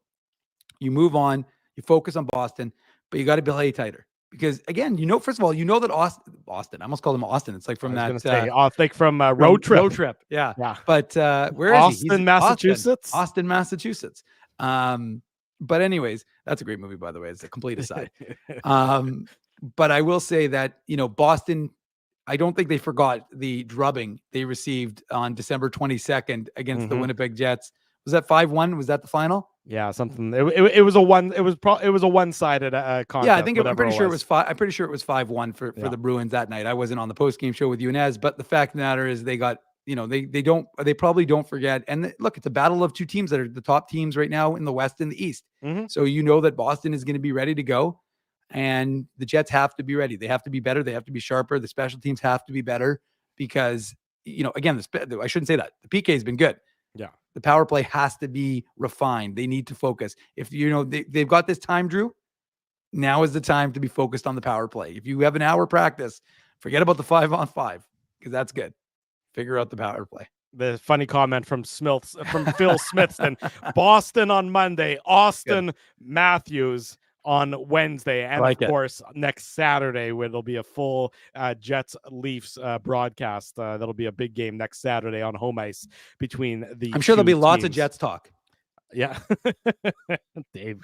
[SPEAKER 3] You move on, you focus on Boston, but you got to play tighter, Because again, first of all, that Austin, I almost called him Austin. It's like from that,
[SPEAKER 2] like from Road Trip.
[SPEAKER 3] Road Trip. Yeah.
[SPEAKER 2] Yeah.
[SPEAKER 3] But where is
[SPEAKER 2] Austin,
[SPEAKER 3] he? He's
[SPEAKER 2] Massachusetts.
[SPEAKER 3] Austin, Massachusetts. But anyways, that's a great movie, by the way. It's a complete aside. But I will say that, Boston, I don't think they forgot the drubbing they received on December 22nd against the Winnipeg Jets. Was that 5-1? Was that the final?
[SPEAKER 2] Yeah, something. It was a one. It was a one-sided contest.
[SPEAKER 3] Yeah, I'm pretty sure it was 5. I'm pretty sure it was 5-1 for the Bruins that night. I wasn't on the post-game show with you and Ez, but the fact of the matter is they got, they probably don't forget. And look, it's a battle of two teams that are the top teams right now in the West and the East. So that Boston is going to be ready to go, and the Jets have to be ready. They have to be better. They have to be sharper. The special teams have to be better because, again, I shouldn't say that. The PK has been good.
[SPEAKER 2] Yeah.
[SPEAKER 3] The power play has to be refined. They need to focus. If they've got this time, Drew, now is the time to be focused on the power play. If you have an hour practice, forget about the 5-on-5 because that's good. Figure out the power play.
[SPEAKER 2] The funny comment from Phil Smithson. Boston on Monday, Austin Matthews on Wednesday, and of course next Saturday, where there'll be a full Jets Leafs broadcast. That'll be a big game next Saturday on home ice between the.
[SPEAKER 3] I'm sure there'll be lots of
[SPEAKER 2] teams.
[SPEAKER 3] Jets talk.
[SPEAKER 2] Yeah, Dave.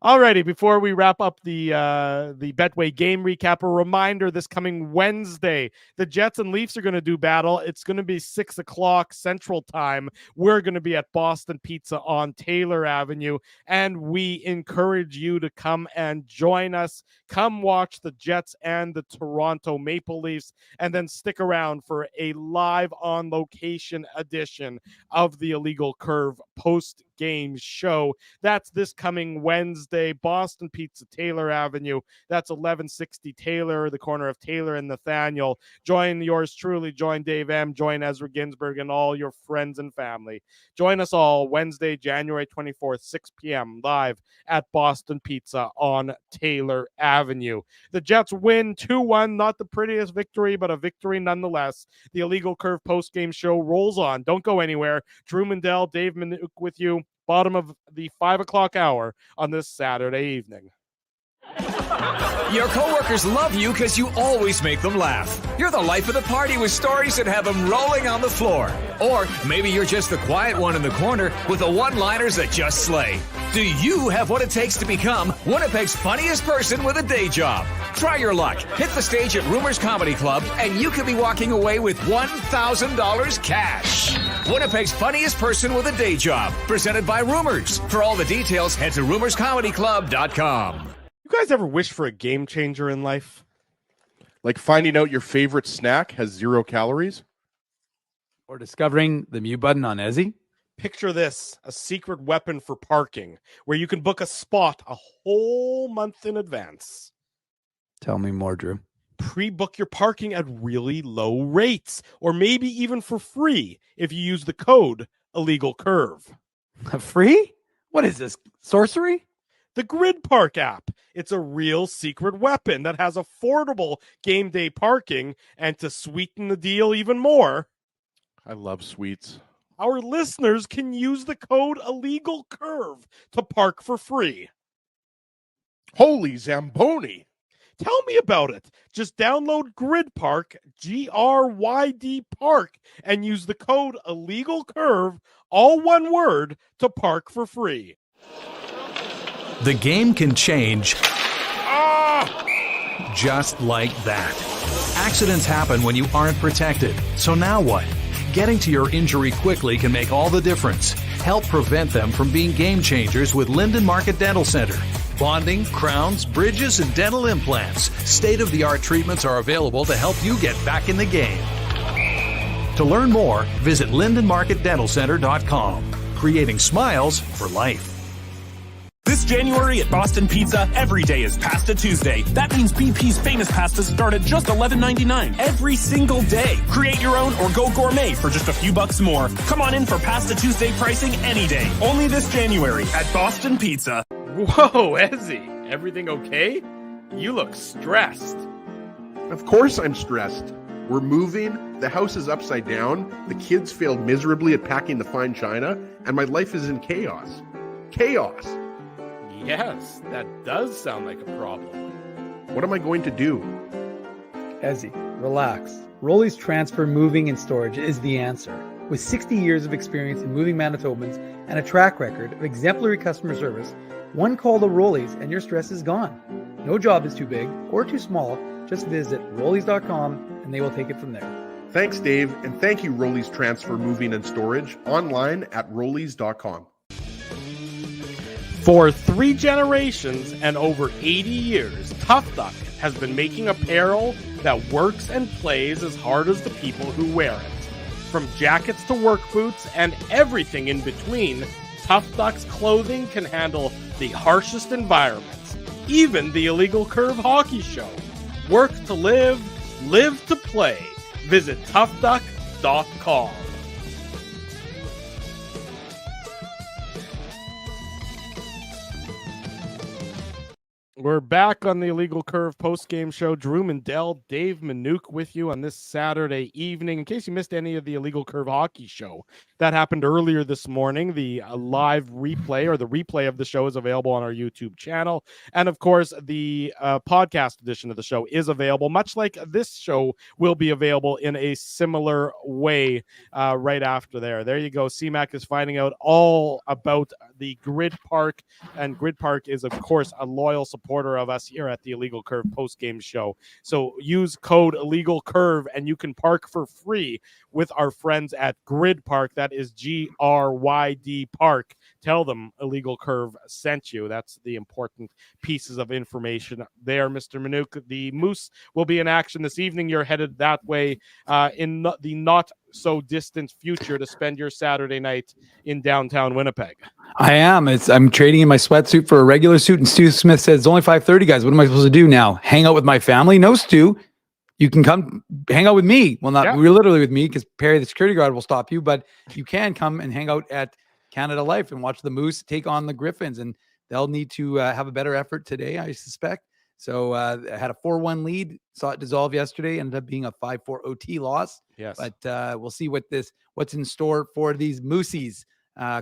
[SPEAKER 2] Alrighty, before we wrap up the Betway game recap, a reminder: this coming Wednesday, the Jets and Leafs are going to do battle. It's going to be 6:00 Central Time. We're going to be at Boston Pizza on Taylor Avenue, and we encourage you to come and join us. Come watch the Jets and the Toronto Maple Leafs, and then stick around for a live on location edition of the Illegal Curve post-game show. That's this coming Wednesday, Boston Pizza, Taylor Avenue. That's 1160 Taylor, the corner of Taylor and Nathaniel. Join yours truly, join Dave M., join Ezra Ginsburg, and all your friends and family. Join us all Wednesday, January 24th, 6 p.m. live at Boston Pizza on Taylor Avenue. The Jets win 2-1, not the prettiest victory, but a victory nonetheless. The Illegal Curve post-game show rolls on. Don't go anywhere. Drew Mandel, Dave Manouk with you. Bottom of the 5:00 hour on this Saturday evening.
[SPEAKER 5] Your coworkers love you because you always make them laugh. You're the life of the party with stories that have them rolling on the floor. Or maybe you're just the quiet one in the corner with the one-liners that just slay. Do you have what it takes to become Winnipeg's funniest person with a day job? Try your luck. Hit the stage at Rumors Comedy Club, and you could be walking away with $1,000 cash. Winnipeg's funniest person with a day job. Presented by Rumors. For all the details, head to rumorscomedyclub.com.
[SPEAKER 2] You guys ever wish for a game changer in life?
[SPEAKER 6] Like finding out your favorite snack has 0 calories?
[SPEAKER 3] Or discovering the mute button on Ezzy?
[SPEAKER 2] Picture this, a secret weapon for parking, where you can book a spot a whole month in advance.
[SPEAKER 3] Tell me more, Drew.
[SPEAKER 2] Pre-book your parking at really low rates, or maybe even for free if you use the code Illegal Curve.
[SPEAKER 3] Free? What is this, sorcery?
[SPEAKER 2] The Grid Park app. It's a real secret weapon that has affordable game day parking, and to sweeten the deal even more,
[SPEAKER 6] I love sweets.
[SPEAKER 2] Our listeners can use the code Illegal Curve to park for free.
[SPEAKER 6] Holy Zamboni.
[SPEAKER 2] Tell me about it. Just download Grid Park, GRYD Park, and use the code Illegal Curve, all one word, to park for free.
[SPEAKER 5] The game can change just like that. Accidents happen when you aren't protected. So now what? Getting to your injury quickly can make all the difference. Help prevent them from being game changers with Linden Market Dental Center. Bonding, crowns, bridges, and dental implants. State-of-the-art treatments are available to help you get back in the game. To learn more, visit LindenMarketDentalCenter.com. Creating smiles for life.
[SPEAKER 7] This January at Boston Pizza, every day is Pasta Tuesday. That means BP's famous pastas start at just $11.99 every single day. Create your own or go gourmet for just a few bucks more. Come on in for Pasta Tuesday pricing any day. Only this January at Boston Pizza.
[SPEAKER 2] Whoa, Ezzy, everything okay? You look stressed.
[SPEAKER 6] Of course I'm stressed. We're moving, the house is upside down, the kids failed miserably at packing the fine china, and my life is in chaos. Chaos!
[SPEAKER 2] Yes, that does sound like a problem.
[SPEAKER 6] What am I going to do?
[SPEAKER 8] Ezzy, relax. Rolly's Transfer Moving and Storage is the answer. With 60 years of experience in moving Manitobans and a track record of exemplary customer service, one call to Rolly's and your stress is gone. No job is too big or too small. Just visit Rollies.com and they will take it from there.
[SPEAKER 6] Thanks, Dave, and thank you, Rollies Transfer Moving and Storage, online at Rollies.com.
[SPEAKER 2] For 3 generations and over 80 years, Tough Duck has been making apparel that works and plays as hard as the people who wear it. From jackets to work boots and everything in between, Tough Duck's clothing can handle the harshest environments, even the illegal curve hockey show. Work to live, live to play. Visit toughduck.com. We're back on the Illegal Curve post-game show. Drew Mandel, Dave Manouk with you on this Saturday evening. In case you missed any of the Illegal Curve hockey show, that happened earlier this morning. The live replay or the replay of the show is available on our YouTube channel. And of course, the podcast edition of the show is available, much like this show will be available in a similar way right after there. There you go. CMAC is finding out all about the Grid Park, and Grid Park is, of course, a loyal supporter of us here at the Illegal Curve post-game show. So use code Illegal Curve and you can park for free with our friends at Grid Park. That is GRYD Park. Tell them Illegal Curve sent you. That's the important pieces of information there, Mr. Manouk. The Moose will be in action this evening. You're headed that way in the not so distant future to spend your Saturday night in downtown Winnipeg.
[SPEAKER 3] I am. I'm trading in my sweatsuit for a regular suit, and Stu Smith says it's only 5:30, guys. What am I supposed to do now? Hang out with my family? No, Stu. You can come hang out with me. Well, not literally with me, because Perry, the security guard, will stop you, but you can come and hang out at Canada Life and watch the Moose take on the Griffins, and they'll need to have a better effort today, I suspect. So I had a 4-1 lead, saw it dissolve yesterday, ended up being a 5-4 OT loss.
[SPEAKER 2] Yes.
[SPEAKER 3] But we'll see what's in store for these Moosies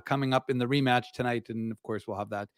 [SPEAKER 3] coming up in the rematch tonight. And of course, we'll have that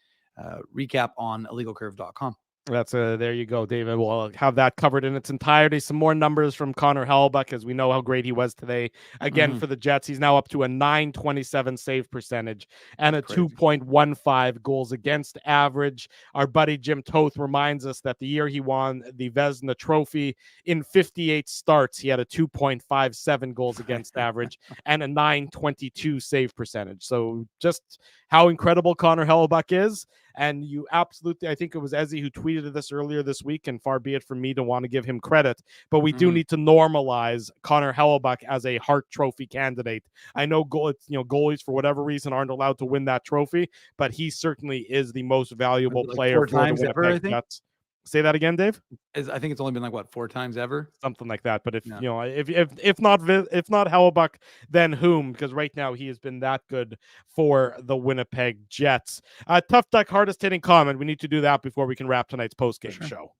[SPEAKER 3] recap on illegalcurve.com.
[SPEAKER 2] That's there you go, David. We'll have that covered in its entirety. Some more numbers from Connor Hellebuyck, as we know how great he was today. Again, for the Jets, he's now up to a .927 save percentage and a 2.15 goals against average. Our buddy Jim Toth reminds us that the year he won the Vezina Trophy, in 58 starts, he had a 2.57 goals against average and a .922 save percentage. So just how incredible Connor Hellebuyck is. And you absolutely, I think it was Ezzy who tweeted this earlier this week, and far be it from me to want to give him credit, but we do need to normalize Connor Hellebuyck as a Hart Trophy candidate. I know goalies for whatever reason aren't allowed to win that trophy, but he certainly is the most valuable player for the Winnipeg Jets. Say that again, Dave.
[SPEAKER 3] I think it's only been 4 times ever,
[SPEAKER 2] something like that. But if not Hellebuyck, then whom? Because right now he has been that good for the Winnipeg Jets. Tough Duck, hardest hitting comment. We need to do that before we can wrap tonight's post-game show.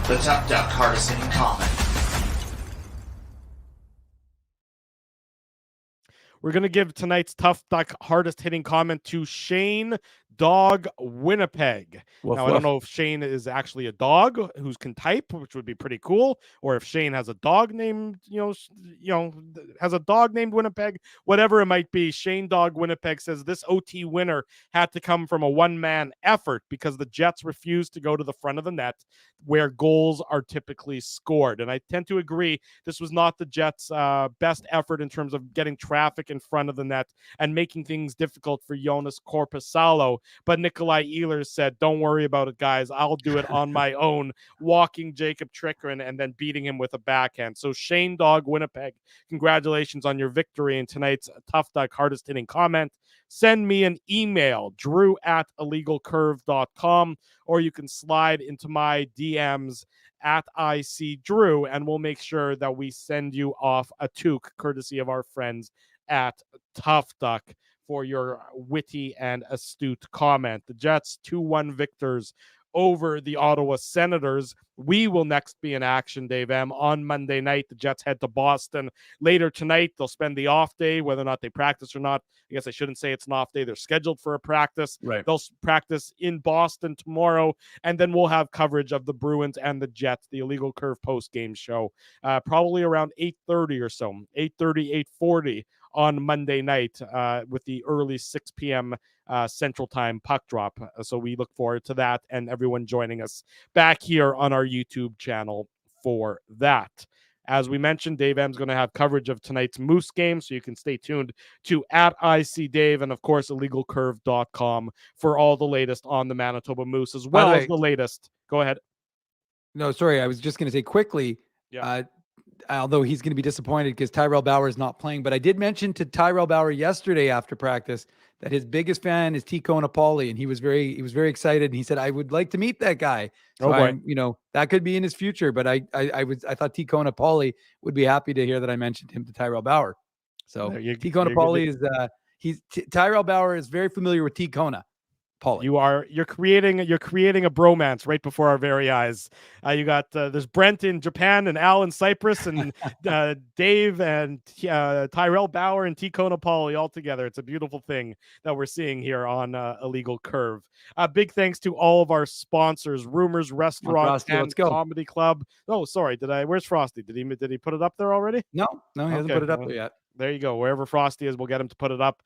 [SPEAKER 4] The Tough Duck hardest hitting comment.
[SPEAKER 2] We're going to give tonight's Tough Duck hardest hitting comment to Shane Dog Winnipeg. Now, I don't know if Shane is actually a dog who can type, which would be pretty cool, or if Shane has a dog named, has a dog named Winnipeg, whatever it might be. Shane Dog Winnipeg says this OT winner had to come from a one-man effort because the Jets refused to go to the front of the net where goals are typically scored. And I tend to agree. This was not the Jets' best effort in terms of getting traffic in front of the net and making things difficult for Jonas Korpisalo. But Nikolai Ehlers said, don't worry about it, guys. I'll do it on my own, walking Jacob Trickren and then beating him with a backhand. So Shane Dog Winnipeg, congratulations on your victory in tonight's Tough Duck hardest hitting comment. Send me an email, drew@illegalcurve.com, or you can slide into my DMs at ICDrew, and we'll make sure that we send you off a toque courtesy of our friends at Tough Duck for your witty and astute comment. The Jets 2-1 victors over the Ottawa Senators. We will next be in action, Dave M. On Monday night. The Jets head to Boston later tonight. They'll spend the off day, whether or not they practice or not. I guess I shouldn't say it's an off day. They're scheduled for a practice.
[SPEAKER 3] Right.
[SPEAKER 2] They'll practice in Boston tomorrow, and then we'll have coverage of the Bruins and the Jets, the Illegal Curve post-game show, probably around 8:30 or so, 8:30, 8:40 on Monday night with the early 6 p.m. Central Time puck drop. So we look forward to that and everyone joining us back here on our YouTube channel for that. As we mentioned, Dave M's going to have coverage of tonight's Moose game, so you can stay tuned to @ICDave and, of course, illegalcurve.com for all the latest on the Manitoba Moose, as well as the latest. Go ahead.
[SPEAKER 3] No, sorry. I was just going to say quickly, although he's going to be disappointed because Tyrell Bauer is not playing, but I did mention to Tyrell Bauer yesterday after practice that his biggest fan is T. Conapoli, and he was very excited. And he said, "I would like to meet that guy." So that could be in his future. But I thought T. Conapoli would be happy to hear that I mentioned him to Tyrell Bauer. So T. Conapoli is Tyrell Bauer is very familiar with T. Kona. Paulie.
[SPEAKER 2] You're creating a bromance right before our very eyes. You got there's Brent in Japan and Al in Cyprus and Dave and Tyrell Bauer and T. Conapoli all together. It's a beautiful thing that we're seeing here on Illegal Curve. Big thanks to all of our sponsors: Rumors Restaurant
[SPEAKER 3] Frosty,
[SPEAKER 2] and Comedy Club. Oh, sorry, where's Frosty? Did he put it up there already?
[SPEAKER 3] No, he hasn't put it up there yet.
[SPEAKER 2] There you go. Wherever Frosty is, we'll get him to put it up.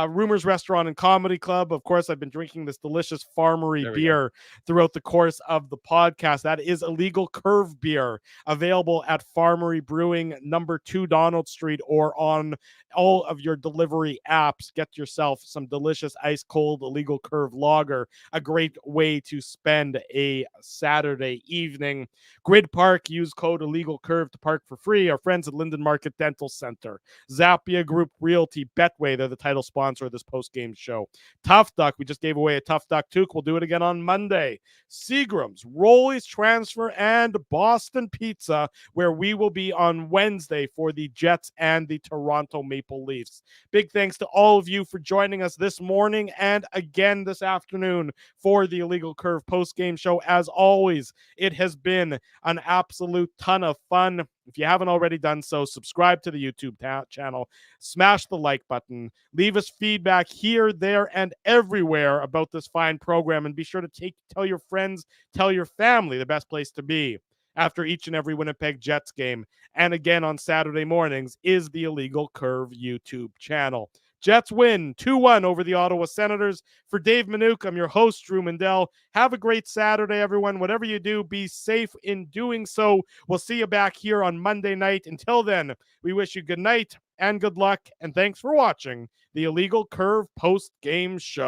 [SPEAKER 2] Rumors Restaurant and Comedy Club. Of course, I've been drinking this delicious Farmery beer throughout the course of the podcast. That is Illegal Curve beer, available at Farmery Brewing, number 2 Donald Street, or on all of your delivery apps. Get yourself some delicious ice cold Illegal Curve lager. A great way to spend a Saturday evening. Grid Park. Use code Illegal Curve to park for free. Our friends at Linden Market Dental Center. Zappia Group Realty, Betway, they're the title sponsor of this post-game show. Tough Duck, we just gave away a Tough Duck toque. We'll do it again on Monday. Seagram's, Rolly's Transfer, and Boston Pizza, where we will be on Wednesday for the Jets and the Toronto Maple Leafs. Big thanks to all of you for joining us this morning and again this afternoon for the Illegal Curve post-game show. As always, it has been an absolute ton of fun. If you haven't already done so, subscribe to the YouTube channel, smash the like button, leave us feedback here, there, and everywhere about this fine program, and be sure to tell your friends, tell your family the best place to be after each and every Winnipeg Jets game. And again, on Saturday mornings is the Illegal Curve YouTube channel. Jets win 2-1 over the Ottawa Senators. For Dave Minuk, I'm your host, Drew Mandel. Have a great Saturday, everyone. Whatever you do, be safe in doing so. We'll see you back here on Monday night. Until then, we wish you good night and good luck, and thanks for watching the Illegal Curve post-game show.